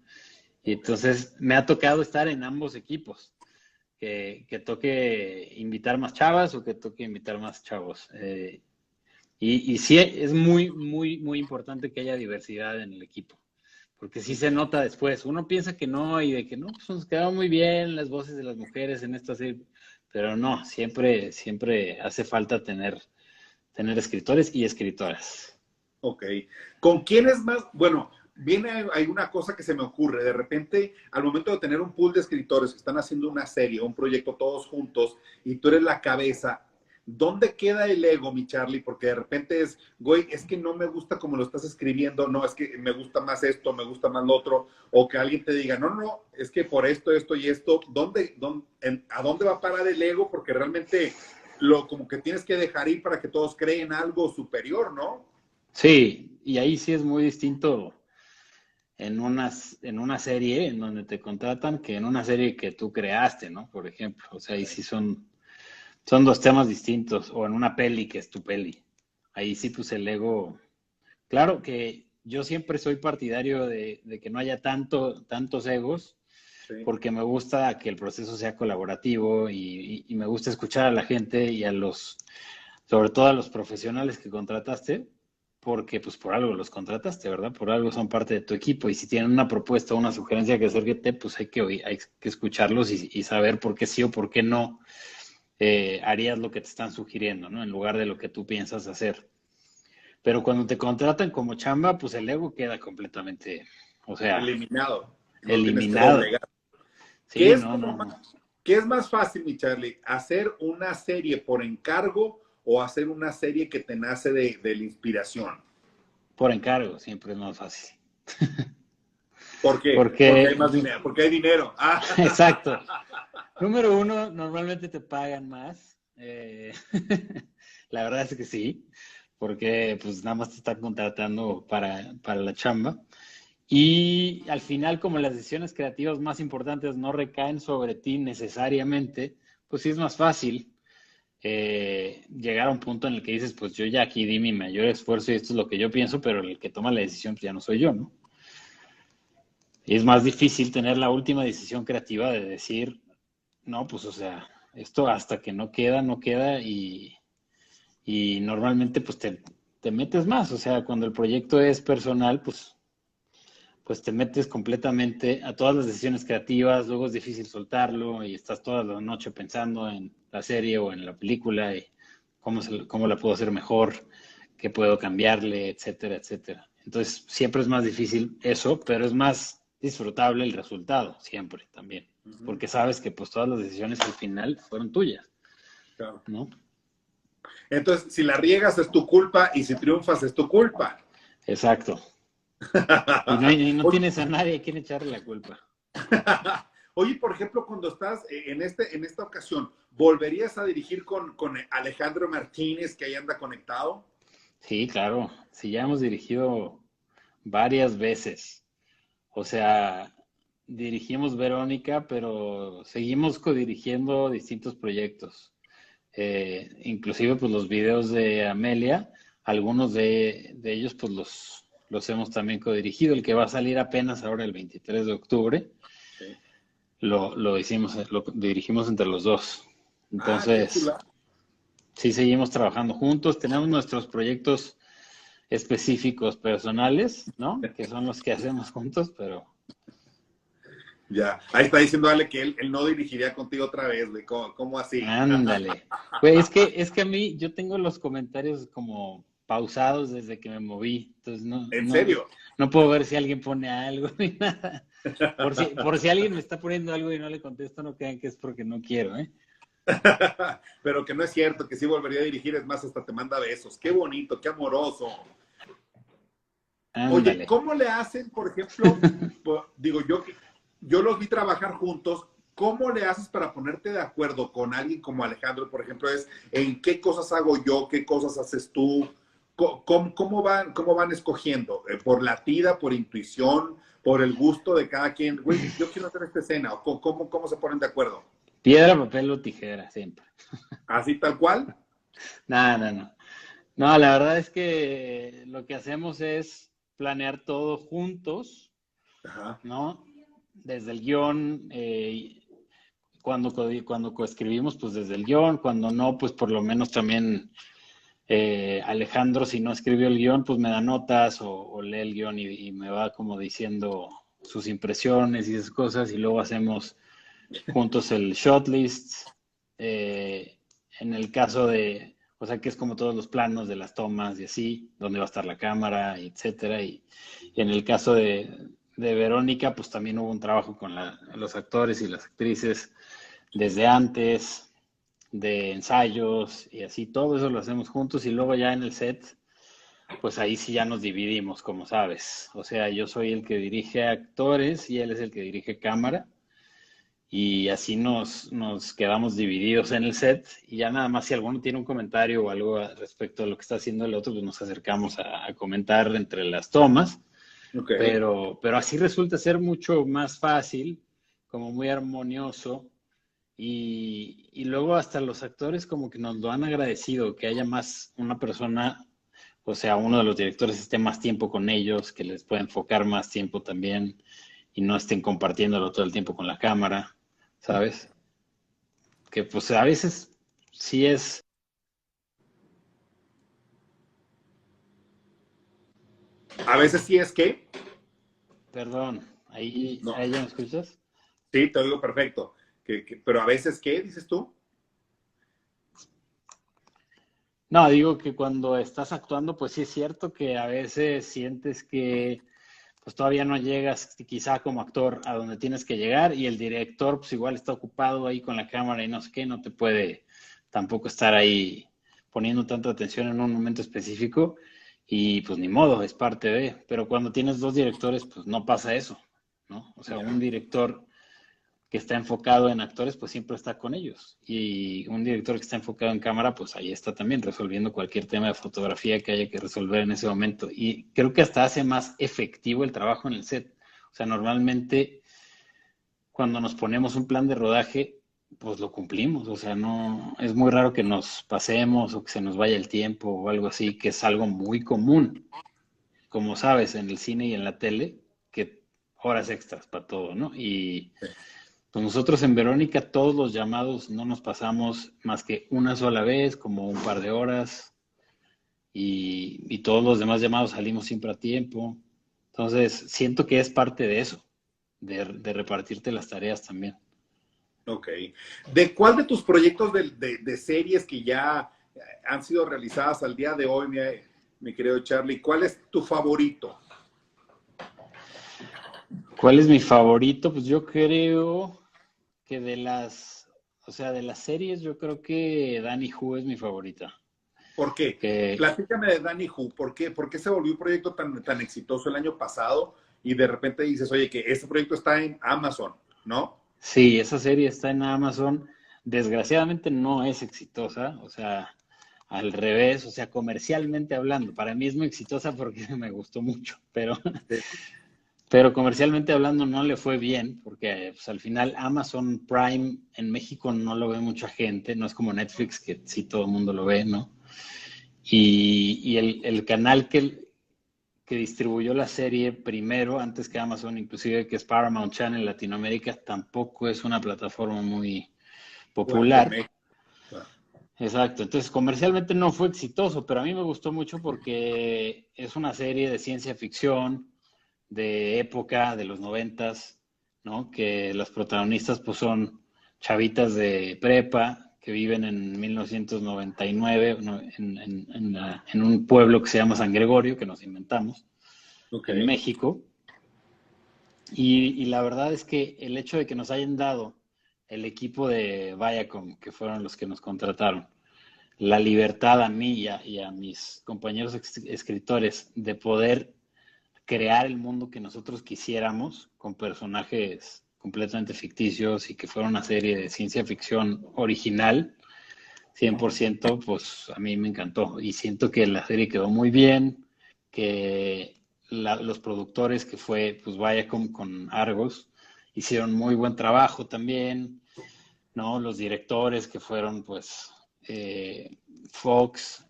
Y entonces me ha tocado estar en ambos equipos, que toque invitar más chavas o que toque invitar más chavos. Y sí, es muy, muy, muy importante que haya diversidad en el equipo, porque sí se nota después. Uno piensa que no y de que no, pues nos quedaron muy bien las voces de las mujeres en esta serie, pero no, siempre, siempre hace falta tener escritores y escritoras. Ok. ¿Con quién es más? Bueno, viene, hay una cosa que se me ocurre. De repente, al momento de tener un pool de escritores que están haciendo una serie, un proyecto todos juntos, y tú eres la cabeza, ¿dónde queda el ego, mi Charlie? Porque de repente es, güey, es que no me gusta como lo estás escribiendo, no, es que me gusta más esto, me gusta más lo otro, o que alguien te diga, no, no, es que por esto, esto y esto, ¿a dónde va a parar el ego? Porque realmente lo como que tienes que dejar ir para que todos creen algo superior, ¿no? Sí, y ahí sí es muy distinto en una serie en donde te contratan que en una serie que tú creaste, ¿no? Por ejemplo, o sea, ahí sí son dos temas distintos, o en una peli que es tu peli. Ahí sí, pues el ego. Claro que yo siempre soy partidario de que no haya tantos egos, Sí. porque me gusta que el proceso sea colaborativo y me gusta escuchar a la gente y sobre todo a los profesionales que contrataste, porque pues por algo los contrataste, ¿verdad? Por algo son parte de tu equipo y si tienen una propuesta o una sugerencia que hacerte, pues hay que escucharlos y saber por qué sí o por qué no harías lo que te están sugiriendo, ¿no? En lugar de lo que tú piensas hacer. Pero cuando te contratan como chamba, pues el ego queda completamente, o sea, Eliminado. Lo tienes que eliminado. doblegar. ¿Qué Sí, es no, como no, más, no. qué es más fácil, mi Charlie? ¿Hacer una serie por encargo o hacer una serie que te nace de la inspiración? Por encargo siempre es más fácil. ¿Por qué? Porque hay Porque, más dinero, porque hay dinero. exacto. Número uno, normalmente te pagan más. La verdad es que sí, porque pues nada más te están contratando para la chamba. Y al final, como las decisiones creativas más importantes no recaen sobre ti necesariamente, pues sí es más fácil llegar a un punto en el que dices, pues yo ya aquí di mi mayor esfuerzo y esto es lo que yo pienso, pero el que toma la decisión pues ya no soy yo, ¿no? Y es más difícil tener la última decisión creativa de decir, no, pues o sea, esto hasta que no queda, no queda y normalmente pues te metes más. O sea, cuando el proyecto es personal, pues te metes completamente a todas las decisiones creativas, luego es difícil soltarlo y estás toda la noche pensando en la serie o en la película y cómo la puedo hacer mejor, qué puedo cambiarle, etcétera, etcétera. Entonces, siempre es más difícil eso, pero es más disfrutable el resultado, siempre también, Ujú, porque sabes que pues todas las decisiones al final fueron tuyas, claro. ¿no? Entonces, si la riegas es tu culpa y si triunfas es tu culpa. Exacto. Y no Oye, tienes a nadie a quien echarle la culpa. oye, por ejemplo, cuando estás en esta ocasión, ¿volverías a dirigir con Alejandro Martínez, que ahí anda conectado? Sí, claro. Sí, ya hemos dirigido varias veces. O sea, dirigimos Verónica, pero seguimos codirigiendo distintos proyectos. Inclusive, pues los videos de Amelia, algunos de ellos, pues los hemos también codirigido. El que va a salir apenas ahora el 23 de octubre, Sí. lo dirigimos entre los dos. Ah, qué Entonces, chula. sí seguimos trabajando juntos. Tenemos nuestros proyectos específicos personales, ¿no? Que son los que hacemos juntos, pero Ya, ahí está diciendo Ale que él no dirigiría contigo otra vez, güey. ¿Cómo así? ándale. Güey, es que a mí, yo tengo los comentarios como pausados desde que me moví, entonces ¿En serio? no puedo ver si alguien pone algo ni nada. Por si alguien me está poniendo algo y no le contesto, no crean que es porque no quiero, ¿eh? Pero que no es cierto, que sí volvería a dirigir, es más, hasta te manda besos. Qué bonito, qué amoroso. Oye, Ándale. ¿cómo le hacen, por ejemplo, digo yo los vi trabajar juntos, ¿cómo le haces para ponerte de acuerdo con alguien como Alejandro, por ejemplo, es en qué cosas hago yo, qué cosas haces tú? Cómo van escogiendo? ¿Por la tira, por intuición, por el gusto de cada quien? Güey, yo quiero hacer esta escena, o cómo se ponen de acuerdo? Piedra, papel o tijera, siempre. ¿Así tal cual? No, no, no. No, la verdad es que lo que hacemos es planear todo juntos, Ajá. ¿no? Desde el guión, cuando coescribimos, pues desde el guión, cuando no, pues por lo menos también Alejandro, si no escribió el guión, pues me da notas o lee el guión y me va como diciendo sus impresiones y esas cosas, y luego hacemos juntos el shot list. eh, en el caso de, o sea, que es como todos los planos de las tomas y así, dónde va a estar la cámara, etcétera. Y en el caso de Verónica, pues también hubo un trabajo con los actores y las actrices desde antes, de ensayos y así, todo eso lo hacemos juntos y luego ya en el set, pues ahí sí ya nos dividimos, como sabes. O sea, yo soy el que dirige actores y él es el que dirige cámara y así nos quedamos divididos en el set y ya nada más si alguno tiene un comentario o algo respecto a lo que está haciendo el otro, pues nos acercamos a comentar entre las tomas, Ok. pero así resulta ser mucho más fácil, como muy armonioso y luego hasta los actores como que nos lo han agradecido, que haya más una persona, o sea, uno de los directores esté más tiempo con ellos, que les pueda enfocar más tiempo también y no estén compartiéndolo todo el tiempo con la cámara, ¿sabes? Que pues a veces sí es, A veces sí es que, perdón, no, ahí ya me escuchas. sí, te oigo perfecto. Pero a veces, ¿qué dices tú? No, digo que cuando estás actuando, pues sí es cierto que a veces sientes que pues todavía no llegas quizá como actor a donde tienes que llegar y el director pues igual está ocupado ahí con la cámara y no sé qué, no te puede tampoco estar ahí poniendo tanta atención en un momento específico y pues ni modo, es parte de, pero cuando tienes dos directores pues no pasa eso, ¿no? O sea, un Ya. director que está enfocado en actores, pues siempre está con ellos. Y un director que está enfocado en cámara, pues ahí está también resolviendo cualquier tema de fotografía que haya que resolver en ese momento. Y creo que hasta hace más efectivo el trabajo en el set. O sea, normalmente cuando nos ponemos un plan de rodaje, pues lo cumplimos. O sea, no, es muy raro que nos pasemos o que se nos vaya el tiempo o algo así, que es algo muy común, como sabes, en el cine y en la tele, que horas extras para todo, ¿no? Y pues nosotros en Verónica todos los llamados no nos pasamos más que una sola vez, como un par de horas, y todos los demás llamados salimos siempre a tiempo. Entonces, siento que es parte de eso, de repartirte las tareas también. Ok. ¿De cuál de tus proyectos de series que ya han sido realizadas al día de hoy, mi querido Charlie, cuál es tu favorito? ¿Cuál es mi favorito? Pues yo creo que de las series, yo creo que Danny Who es mi favorita. ¿Por qué? Que Platícame de Danny Who. ¿Por qué se volvió un proyecto tan exitoso el año pasado y de repente dices, oye, que este proyecto está en Amazon, ¿no? sí, esa serie está en Amazon. Desgraciadamente no es exitosa, o sea, al revés, o sea, comercialmente hablando. Para mí es muy exitosa porque me gustó mucho, pero comercialmente hablando no le fue bien, porque pues, al final Amazon Prime en México no lo ve mucha gente, no es como Netflix, que sí todo el mundo lo ve, ¿no? Y el canal que distribuyó la serie primero, antes que Amazon, inclusive que es Paramount Channel Latinoamérica, tampoco es una plataforma muy Fuerte en popular. México. Exacto, entonces comercialmente no fue exitoso, pero a mí me gustó mucho porque es una serie de ciencia ficción de época, de los 90, ¿no? Que las protagonistas pues son chavitas de prepa que viven en 1999, ¿no? en un pueblo que se llama San Gregorio, que nos inventamos, Ok. en México. Y la verdad es que el hecho de que nos hayan dado el equipo de Viacom, que fueron los que nos contrataron, la libertad a mí y a mis compañeros escritores de poder crear el mundo que nosotros quisiéramos con personajes completamente ficticios y que fuera una serie de ciencia ficción original, 100%, pues a mí me encantó. Y siento que la serie quedó muy bien, que los productores, que fue pues Viacom con Argos, hicieron muy buen trabajo también, ¿no? Los directores que fueron pues Fox,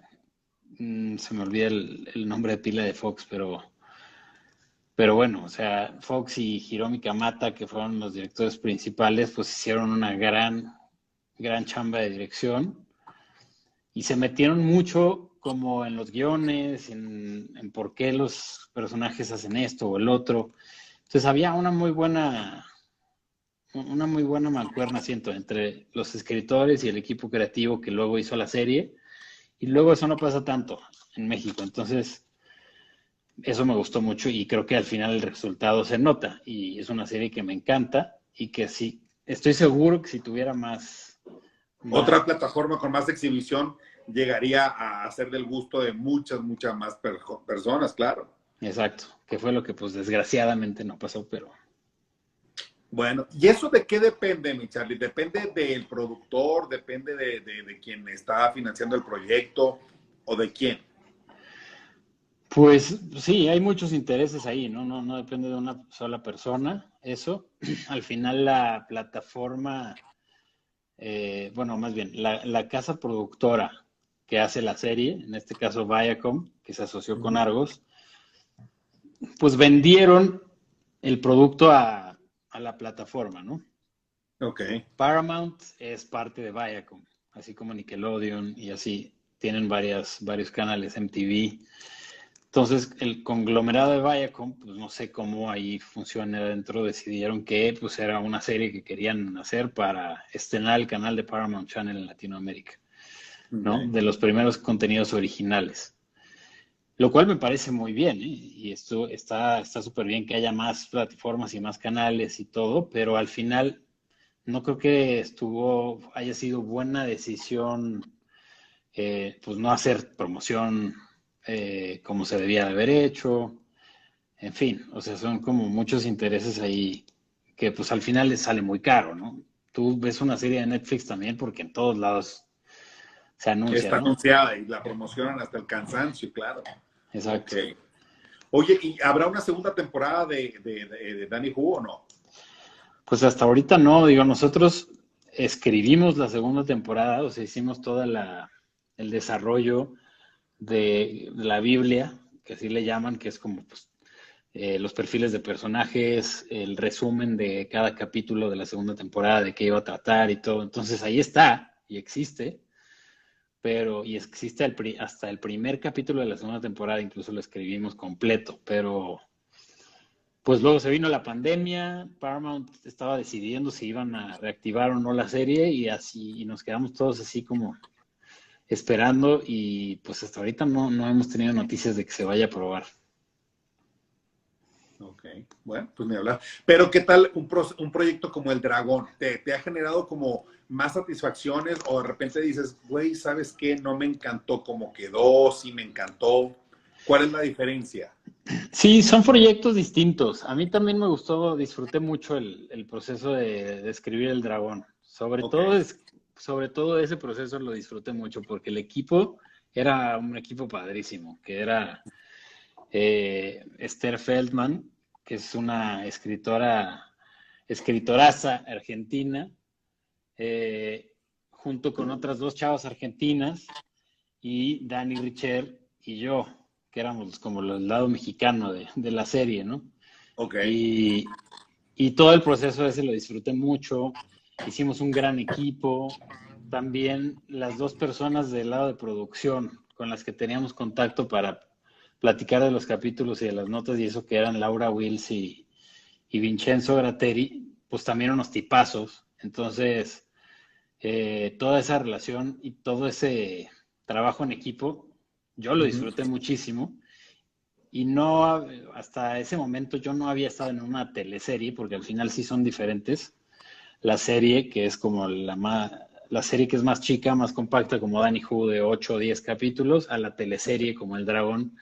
se me olvida el nombre de pila de Fox, pero bueno, o sea, Fox y Hiromi Kamata, que fueron los directores principales, pues hicieron una gran chamba de dirección y se metieron mucho como en los guiones, en por qué los personajes hacen esto o el otro. Entonces había una muy buena mancuerna, siento, entre los escritores y el equipo creativo que luego hizo la serie. Y luego eso no pasa tanto en México. Entonces, eso me gustó mucho y creo que al final el resultado se nota. Y es una serie que me encanta y que sí, estoy seguro que si tuviera Otra más, plataforma con más exhibición llegaría a ser del gusto de muchas más personas, claro. exacto, que fue lo que pues desgraciadamente no pasó, pero Bueno, ¿y eso de qué depende, mi Charlie? ¿Depende del productor? ¿Depende de quien está financiando el proyecto? ¿O de quién? pues sí, hay muchos intereses ahí, ¿no? No depende de una sola persona, eso. Al final la plataforma, bueno, más bien, la casa productora que hace la serie, en este caso Viacom, que se asoció con Ujú. Argos, pues vendieron el producto a la plataforma, ¿no? Ok. Paramount es parte de Viacom, así como Nickelodeon y así. Tienen varios canales, MTV. Entonces, el conglomerado de Viacom, pues no sé cómo ahí funciona adentro, decidieron que pues era una serie que querían hacer para estrenar el canal de Paramount Channel en Latinoamérica, ¿no? Ok. De los primeros contenidos originales. Lo cual me parece muy bien, ¿eh? Y esto está súper bien que haya más plataformas y más canales y todo, pero al final no creo que haya sido buena decisión, pues no hacer promoción como se debía de haber hecho. En fin, o sea, son como muchos intereses ahí que pues al final les sale muy caro, ¿no? Tú ves una serie de Netflix también porque en todos lados se anuncia, Está ¿no? anunciada y la promocionan hasta el cansancio, claro. Ok. Exacto. Oye, ¿y habrá una segunda temporada de Danny Who o no? Pues hasta ahorita no, digo, nosotros escribimos la segunda temporada, o sea, hicimos el desarrollo de la Biblia, que así le llaman, que es como pues, los perfiles de personajes, el resumen de cada capítulo de la segunda temporada, de qué iba a tratar y todo. Entonces ahí está y existe, pero y existe hasta el primer capítulo de la segunda temporada, incluso lo escribimos completo, pero pues luego se vino la pandemia, Paramount estaba decidiendo si iban a reactivar o no la serie y así y nos quedamos todos así como esperando y pues hasta ahorita no hemos tenido noticias de que se vaya a probar. Ok, bueno, pues ni hablar. Pero ¿qué tal un proyecto como El Dragón? ¿Te ha generado como más satisfacciones o de repente dices, güey, ¿sabes qué? No me encantó cómo quedó, sí me encantó. ¿Cuál es la diferencia? Sí, son proyectos distintos. A mí también me gustó, disfruté mucho el proceso de escribir El Dragón. Ok, Sobre todo ese proceso lo disfruté mucho porque el equipo era un equipo padrísimo, que era Esther Feldman, que es una escritoraza argentina, eh, junto con otras dos chavas argentinas y Dani Richer y yo, que éramos como el lado mexicano de la serie, ¿no? ok. Y, y todo el proceso ese lo disfruté mucho, hicimos un gran equipo, también las dos personas del lado de producción con las que teníamos contacto para platicar de los capítulos y de las notas y eso que eran Laura Wills y Vincenzo Gratteri, pues también unos tipazos, entonces toda esa relación y todo ese trabajo en equipo, yo lo Ujú. disfruté muchísimo y no, hasta ese momento yo no había estado en una teleserie, porque al final sí son diferentes. La serie, que es como la serie que es más chica, más compacta, como Danny Who, de 8 o 10 capítulos, a la teleserie como El Dragón,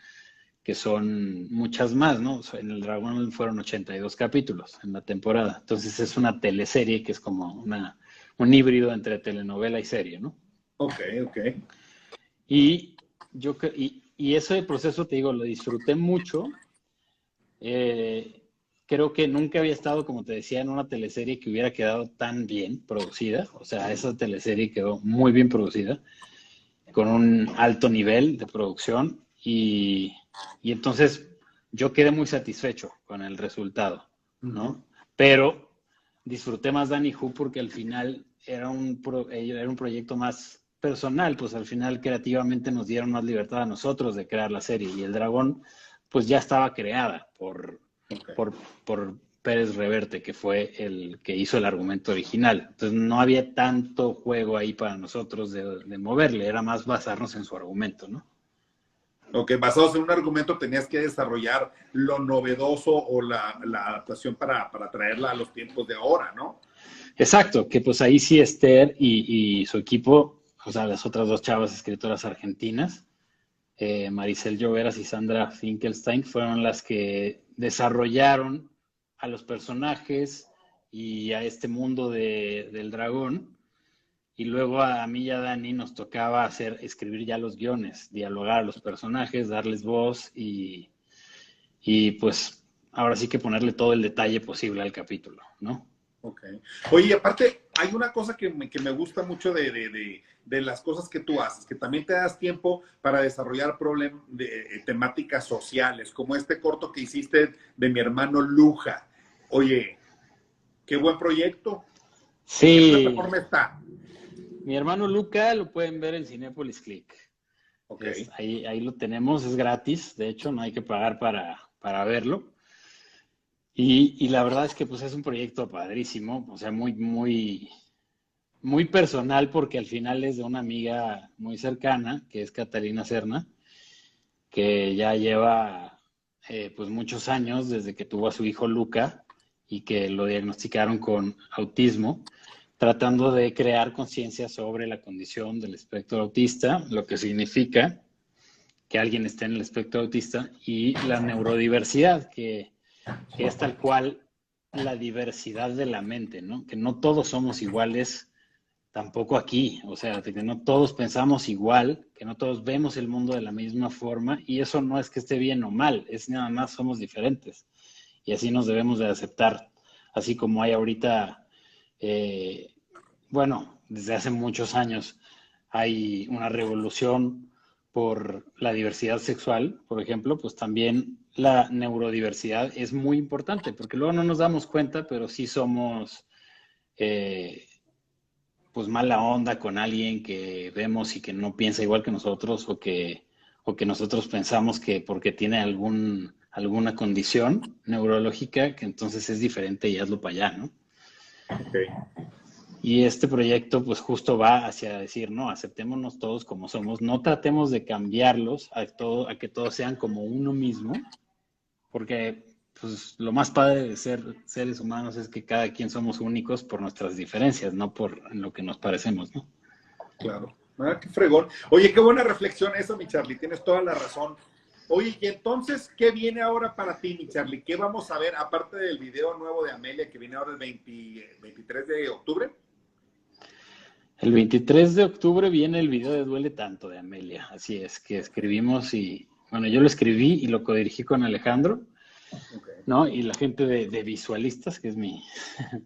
que son muchas más, ¿no? O sea, en El Dragón fueron 82 capítulos en la temporada. Entonces es una teleserie que es como un híbrido entre telenovela y serie, ¿no? Ok, ok. Y y ese proceso, te digo, lo disfruté mucho. Eh, Creo que nunca había estado, como te decía, en una teleserie que hubiera quedado tan bien producida. O sea, esa teleserie quedó muy bien producida, con un alto nivel de producción y entonces yo quedé muy satisfecho con el resultado, Ujú. ¿no? Pero disfruté más Danny Who porque al final era un proyecto más personal, pues al final creativamente nos dieron más libertad a nosotros de crear la serie y El Dragón pues ya estaba creada Ok. por, por Pérez Reverte, que fue el que hizo el argumento original. Entonces no había tanto juego ahí para nosotros de moverle, era más basarnos en su argumento, ¿no? Ok, basados en un argumento tenías que desarrollar lo novedoso o la adaptación para traerla a los tiempos de ahora, ¿no? Exacto, que pues ahí sí Esther y su equipo, o sea, las otras dos chavas escritoras argentinas, Maricel Lloveras y Sandra Finkelstein, fueron las que desarrollaron a los personajes y a este mundo del dragón. Y luego a mí y a Dani nos tocaba escribir ya los guiones, dialogar a los personajes, darles voz y pues ahora sí que ponerle todo el detalle posible al capítulo, ¿no? Ok. Oye, y aparte, hay una cosa que me gusta mucho de las cosas que tú haces, que también te das tiempo para desarrollar temáticas sociales, como este corto que hiciste de mi hermano Luja. Oye, qué buen proyecto. ¿En qué Sí, plataforma está? mi hermano Luca lo pueden ver en Cinépolis Click. Ok. Ahí lo tenemos, es gratis, de hecho, no hay que pagar para verlo. Y la verdad es que pues es un proyecto padrísimo, o sea, muy personal porque al final es de una amiga muy cercana, que es Catalina Serna, que ya lleva pues muchos años desde que tuvo a su hijo Luca y que lo diagnosticaron con autismo, tratando de crear conciencia sobre la condición del espectro autista, lo que significa que alguien esté en el espectro autista y la neurodiversidad, que es tal cual la diversidad de la mente, ¿no? Que no todos somos iguales tampoco aquí, o sea, de que no todos pensamos igual, que no todos vemos el mundo de la misma forma y eso no es que esté bien o mal, es nada más somos diferentes y así nos debemos de aceptar, así como hay ahorita, eh, bueno, desde hace muchos años hay una revolución por la diversidad sexual, por ejemplo, pues también la neurodiversidad es muy importante, porque luego no nos damos cuenta, pero sí somos pues mala onda con alguien que vemos y que no piensa igual que nosotros, o que nosotros pensamos que porque tiene alguna condición neurológica, que entonces es diferente y hazlo para allá, ¿no? Okay. Y este proyecto pues justo va hacia decir, no, aceptémonos todos como somos, no tratemos de cambiarlos a que todos sean como uno mismo, porque pues lo más padre de ser seres humanos es que cada quien somos únicos por nuestras diferencias, no por lo que nos parecemos, ¿no? Claro. Ah, qué fregón. Oye, qué buena reflexión esa, mi Charlie. Tienes toda la razón. Oye, y entonces, ¿qué viene ahora para ti, mi Charlie? ¿Qué vamos a ver, aparte del video nuevo de Amelia que viene ahora el 23 de octubre? El 23 de octubre viene el video de Duele Tanto de Amelia, así es, que escribimos y, bueno, yo lo escribí y lo codirigí con Alejandro, Okay. ¿no? Y la gente de Visualistas, que es mi,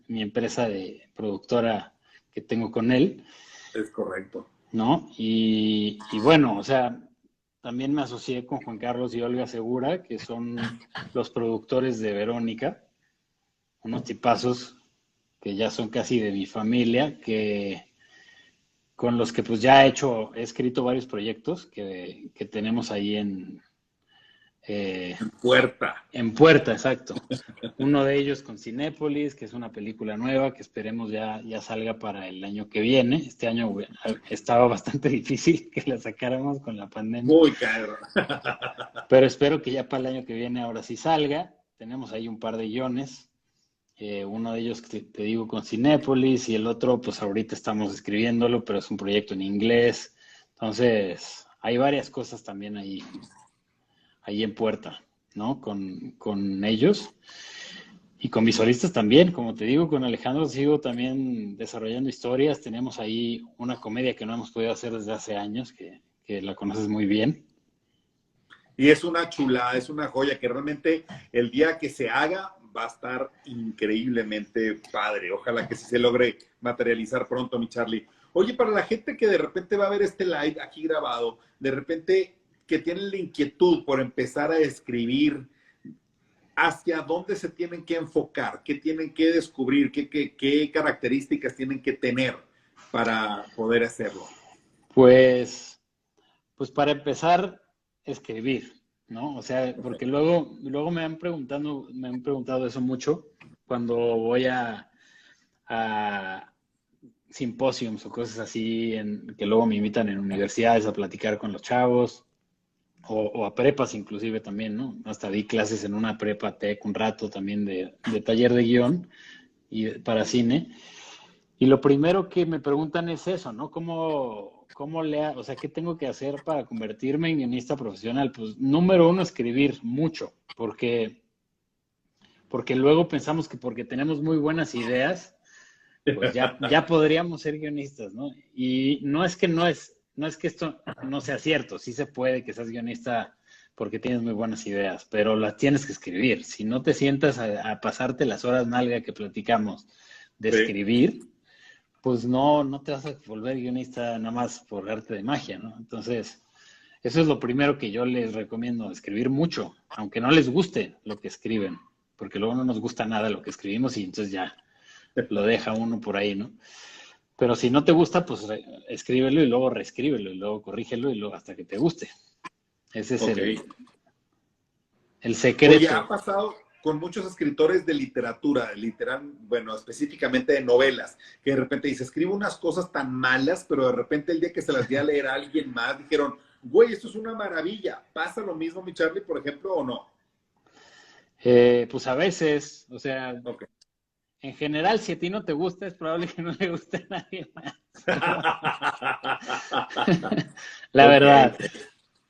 mi empresa de productora que tengo con él, Es correcto. ¿no? Y bueno, o sea, también me asocié con Juan Carlos y Olga Segura, que son los productores de Verónica, unos tipazos que ya son casi de mi familia, que con los que pues ya he escrito varios proyectos que tenemos ahí eh, Puerta. en puerta, exacto. Uno de ellos con Cinépolis, que es una película nueva que esperemos ya salga para el año que viene. Este año estaba bastante difícil que la sacáramos con la pandemia, Muy caro. pero espero que ya para el año que viene ahora sí salga. Tenemos ahí un par de guiones. Uno de ellos, te digo, con Cinépolis, y el otro, pues ahorita estamos escribiéndolo, pero es un proyecto en inglés. Entonces, hay varias cosas también ahí en puerta, ¿no? Con ellos. Y con Visualistas también, como te digo, con Alejandro sigo también desarrollando historias. Tenemos ahí una comedia que no hemos podido hacer desde hace años, que la conoces muy bien. Y es una chulada, es una joya que realmente el día que se haga va a estar increíblemente padre. Ojalá que sí se logre materializar pronto, mi Charlie. Oye, para la gente que de repente va a ver este live aquí grabado, de repente que tienen la inquietud por empezar a escribir, ¿hacia dónde se tienen que enfocar? ¿Qué tienen que descubrir? ¿Qué características tienen que tener para poder hacerlo? Pues, pues para empezar, escribir, ¿no? O sea, porque luego me han preguntado eso mucho cuando voy a simposiums o cosas así, que luego me invitan en universidades a platicar con los chavos, o a prepas inclusive también, ¿no? Hasta di clases en una prepa tech un rato también de taller de guión y para cine. Y lo primero que me preguntan es eso, ¿no? O sea, ¿qué tengo que hacer para convertirme en guionista profesional? Pues número uno, escribir mucho, porque luego pensamos que porque tenemos muy buenas ideas, pues ya podríamos ser guionistas, ¿no? Y no es que esto no sea cierto, sí se puede que seas guionista porque tienes muy buenas ideas, pero las tienes que escribir. Si no te sientas a pasarte las horas nalga que platicamos de Sí. escribir, pues no te vas a volver guionista nada más por arte de magia, ¿no? Entonces, eso es lo primero que yo les recomiendo, escribir mucho, aunque no les guste lo que escriben, porque luego no nos gusta nada lo que escribimos y entonces ya lo deja uno por ahí, ¿no? Pero si no te gusta, pues escríbelo y luego reescríbelo y luego corrígelo y luego hasta que te guste. Ese es Ok. el Oye, secreto. ha pasado con muchos escritores de literatura, literal, bueno, específicamente de novelas, que de repente dice, escribo unas cosas tan malas, pero de repente el día que se las di a leer a alguien más, dijeron, güey, esto es una maravilla. ¿Pasa lo mismo, mi Charlie, por ejemplo, o no? Pues a veces, o sea, Ok. en general, si a ti no te gusta, es probable que no le guste a nadie más. La Ok, verdad.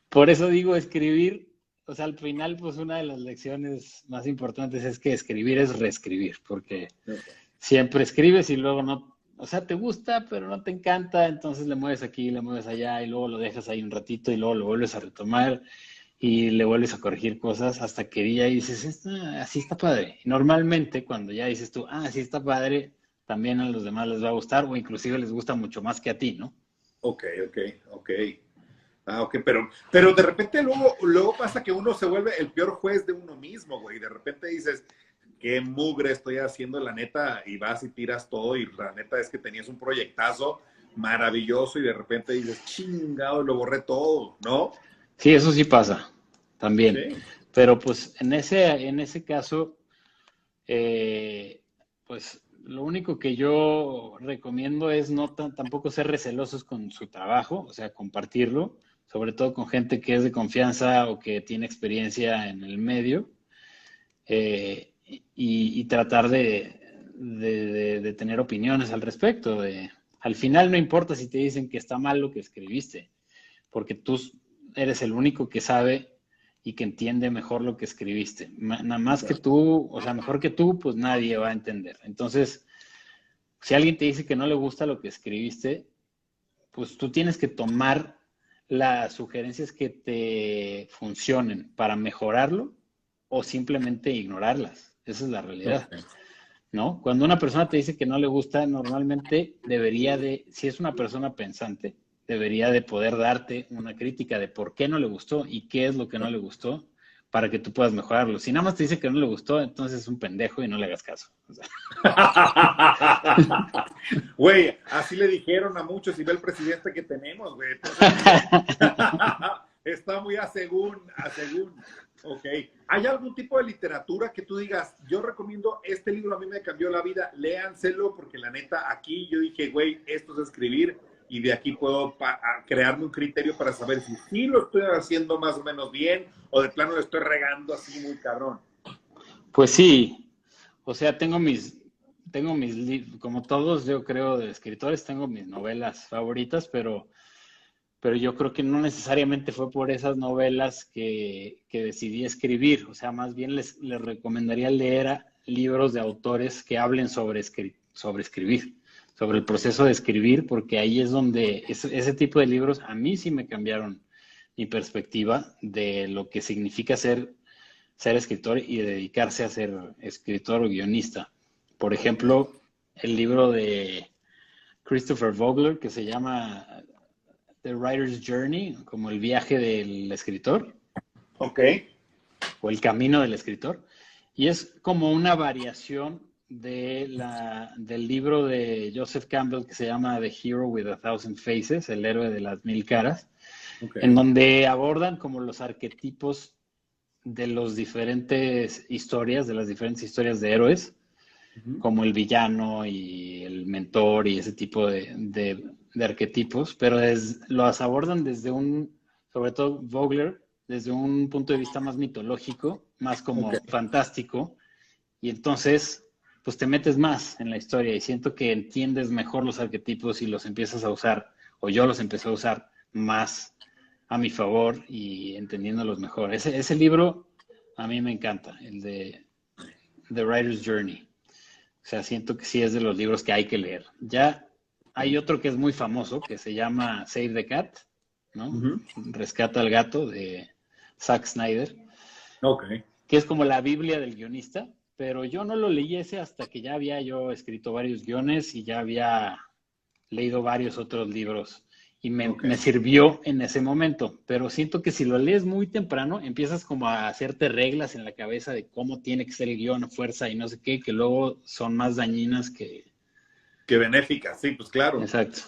Por eso digo escribir, o sea, al final, pues una de las lecciones más importantes es que escribir es reescribir, porque ok. siempre escribes y luego no, o sea, te gusta, pero no te encanta, entonces le mueves aquí, le mueves allá y luego lo dejas ahí un ratito y luego lo vuelves a retomar y le vuelves a corregir cosas hasta que ya dices, así está padre. Y normalmente cuando ya dices tú, así está padre, también a los demás les va a gustar o inclusive les gusta mucho más que a ti, ¿no? Ok, ok, ok. Ah, ok, pero de repente luego pasa que uno se vuelve el peor juez de uno mismo, güey. De repente dices, qué mugre estoy haciendo, la neta, y vas y tiras todo, y la neta es que tenías un proyectazo maravilloso, y de repente dices, chingado, lo borré todo, ¿no? Sí, eso sí pasa también. Sí. Pero pues en ese caso, eh, pues lo único que yo recomiendo es no tampoco ser recelosos con su trabajo, o sea, compartirlo, sobre todo con gente que es de confianza o que tiene experiencia en el medio, y tratar de tener opiniones al respecto. Al final no importa si te dicen que está mal lo que escribiste, porque tú eres el único que sabe y que entiende mejor lo que escribiste. Nada más que tú, o sea, mejor que tú, pues nadie va a entender. Entonces, si alguien te dice que no le gusta lo que escribiste, pues tú tienes que tomar las sugerencias que te funcionen para mejorarlo o simplemente ignorarlas. Esa es la realidad, Ok. ¿no? Cuando una persona te dice que no le gusta, normalmente debería de, si es una persona pensante, debería de poder darte una crítica de por qué no le gustó y qué es lo que no le gustó para que tú puedas mejorarlo. Si nada más te dice que no le gustó, entonces es un pendejo y no le hagas caso. O sea, Güey, así le dijeron a muchos y ve el presidente que tenemos, güey. Entonces digo, está muy a según. Ok. ¿Hay algún tipo de literatura que tú digas, yo recomiendo este libro, a mí me cambió la vida, léanselo, porque la neta, aquí yo dije, güey, esto es escribir y de aquí puedo crearme un criterio para saber si sí lo estoy haciendo más o menos bien o de plano lo estoy regando así muy cabrón? pues sí, o sea, como todos, yo creo, de escritores, tengo mis novelas favoritas, pero yo creo que no necesariamente fue por esas novelas que decidí escribir. O sea, más bien les recomendaría leer libros de autores que hablen sobre escribir, sobre el Ok. proceso de escribir, porque ahí es donde ese tipo de libros a mí sí me cambiaron mi perspectiva de lo que significa ser escritor y dedicarse a ser escritor o guionista. Por Ok. ejemplo, el libro de Christopher Vogler que se llama The Writer's Journey, como el viaje del escritor Ok. o el camino del escritor, y es como una variación del libro de Joseph Campbell que se llama The Hero with a Thousand Faces, el héroe de las mil caras, Ok. en donde abordan como los arquetipos de las diferentes historias de héroes, Ujú. como el villano y el mentor y ese tipo de arquetipos, pero los abordan sobre todo Vogler, desde un punto de vista más mitológico, más Ok. como fantástico, y entonces pues te metes más en la historia y siento que entiendes mejor los arquetipos y los empiezas a usar, o yo los empecé a usar más a mi favor y entendiéndolos mejor. Ese libro a mí me encanta, el de The Writer's Journey. O sea, siento que sí es de los libros que hay que leer. Ya hay otro que es muy famoso, que se llama Save the Cat, ¿no? Ujú. Rescata al gato, de Zack Snyder, Ok. que es como la Biblia del guionista, pero yo no lo leí ese hasta que ya había yo escrito varios guiones y ya había leído varios otros libros y Ok. me sirvió en ese momento, pero siento que si lo lees muy temprano, empiezas como a hacerte reglas en la cabeza de cómo tiene que ser el guión, fuerza y no sé qué, que luego son más dañinas que... Qué benéfica, sí, pues claro. Exacto,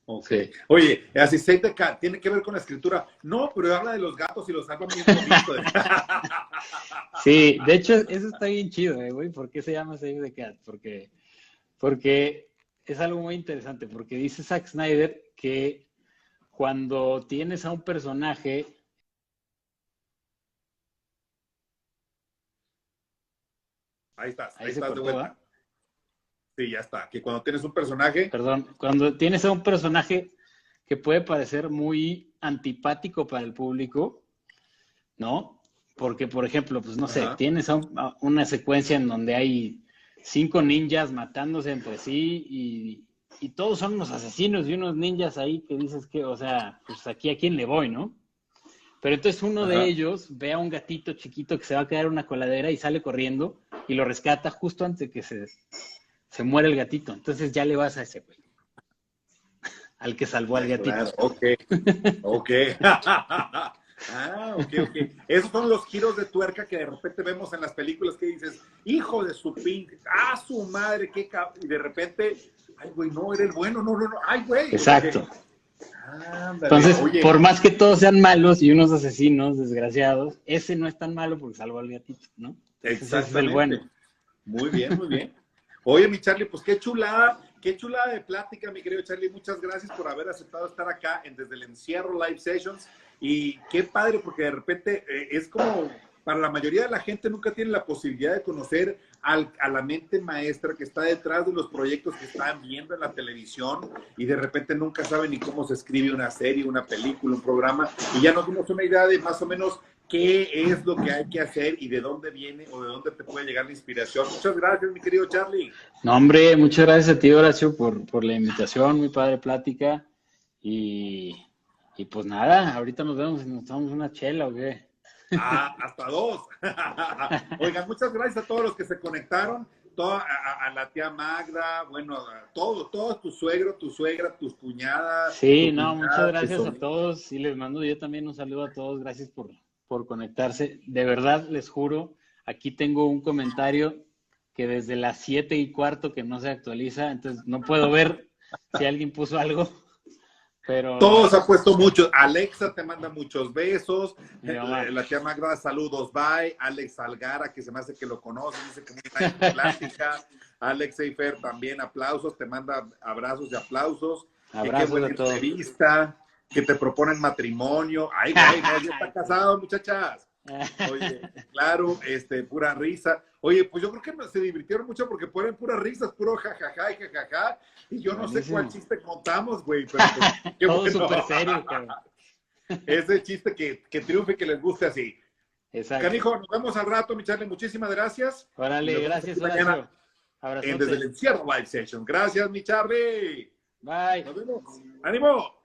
Ok. sí. Oye, así Save the Cat, tiene que ver con la escritura. No, pero habla de los gatos y los salva bien bonito. Sí, de hecho, eso está bien chido, güey. ¿Por qué se llama Save the Cat? Porque es algo muy interesante, porque dice Zack Snyder que cuando tienes a un personaje, ahí ahí se estás de cortó, vuelta. ¿va? Sí, ya está. Que cuando tienes un personaje, Perdón, cuando tienes a un personaje que puede parecer muy antipático para el público, ¿no? Porque, por ejemplo, pues no sé, ajá, tienes una secuencia en donde hay 5 ninjas matándose entre sí y todos son unos asesinos y unos ninjas ahí que dices que, o sea, pues aquí a quién le voy, ¿no? Pero entonces uno de ajá. ellos ve a un gatito chiquito que se va a quedar en una coladera y sale corriendo y lo rescata justo antes de que se muera el gatito. Entonces ya le vas a ese güey. al que salvó al gatito. Claro, ok, ok. Ah, ok, ok. Esos son los giros de tuerca que de repente vemos en las películas que dices, hijo de su pin, su madre, qué cabrón. Y de repente, ay, güey, no, era el bueno, no, ay, güey. Exacto. Ándale, Entonces, oye. por más que todos sean malos y unos asesinos desgraciados, ese no es tan malo porque salvó al gatito, ¿no? Ese es el bueno. Muy bien, muy bien. Oye, mi Charlie, pues qué chulada de plática, mi querido Charlie. Muchas gracias por haber aceptado estar acá Desde el Encierro Live Sessions. Y qué padre, porque de repente es como, para la mayoría de la gente nunca tiene la posibilidad de conocer a la mente maestra que está detrás de los proyectos que están viendo en la televisión y de repente nunca saben ni cómo se escribe una serie, una película, un programa. Y ya nos dimos una idea de más o menos qué es lo que hay que hacer y de dónde viene o de dónde te puede llegar la inspiración. Muchas gracias, mi querido Charlie. No, hombre, muchas gracias a ti, Horacio, por la invitación, muy padre plática. Y pues nada, ahorita nos vemos y nos tomamos una chela, ¿o qué? Hasta 2. Oigan, muchas gracias a todos los que se conectaron, a la tía Magda, bueno, a todos, tu suegro, tu suegra, tus cuñadas. Sí, no, muchas gracias a todos y les mando yo también un saludo a todos, gracias por conectarse. De verdad, les juro, aquí tengo un comentario que desde las 7:15 que no se actualiza, entonces no puedo ver si alguien puso algo. Pero... Todos ha puesto muchos. Alexa te manda muchos besos. La tía Magda, saludos, bye. Alex Algara, que se me hace que lo conoce, dice que muy buena plática. Alex Seifer también, aplausos, te manda abrazos y aplausos. Abrazos qué buena a todos. entrevista, que te proponen matrimonio. Ay, güey, no, ya está casado, muchachas. Oye, claro, pura risa. Oye, pues yo creo que se divirtieron mucho porque ponen puras risas, puro jajaja y jajaja. Y yo no sé cuál chiste contamos, güey. Pero pues, todo bueno. Súper serio, cabrón. Ese chiste que triunfe, que les guste así. Exacto. Canijo, nos vemos al rato, mi Charlie. Muchísimas gracias. Órale, gracias, Horacio. Desde el Encierro Live Session. Gracias, mi Charlie. Bye. Nos vemos. ¡Ánimo!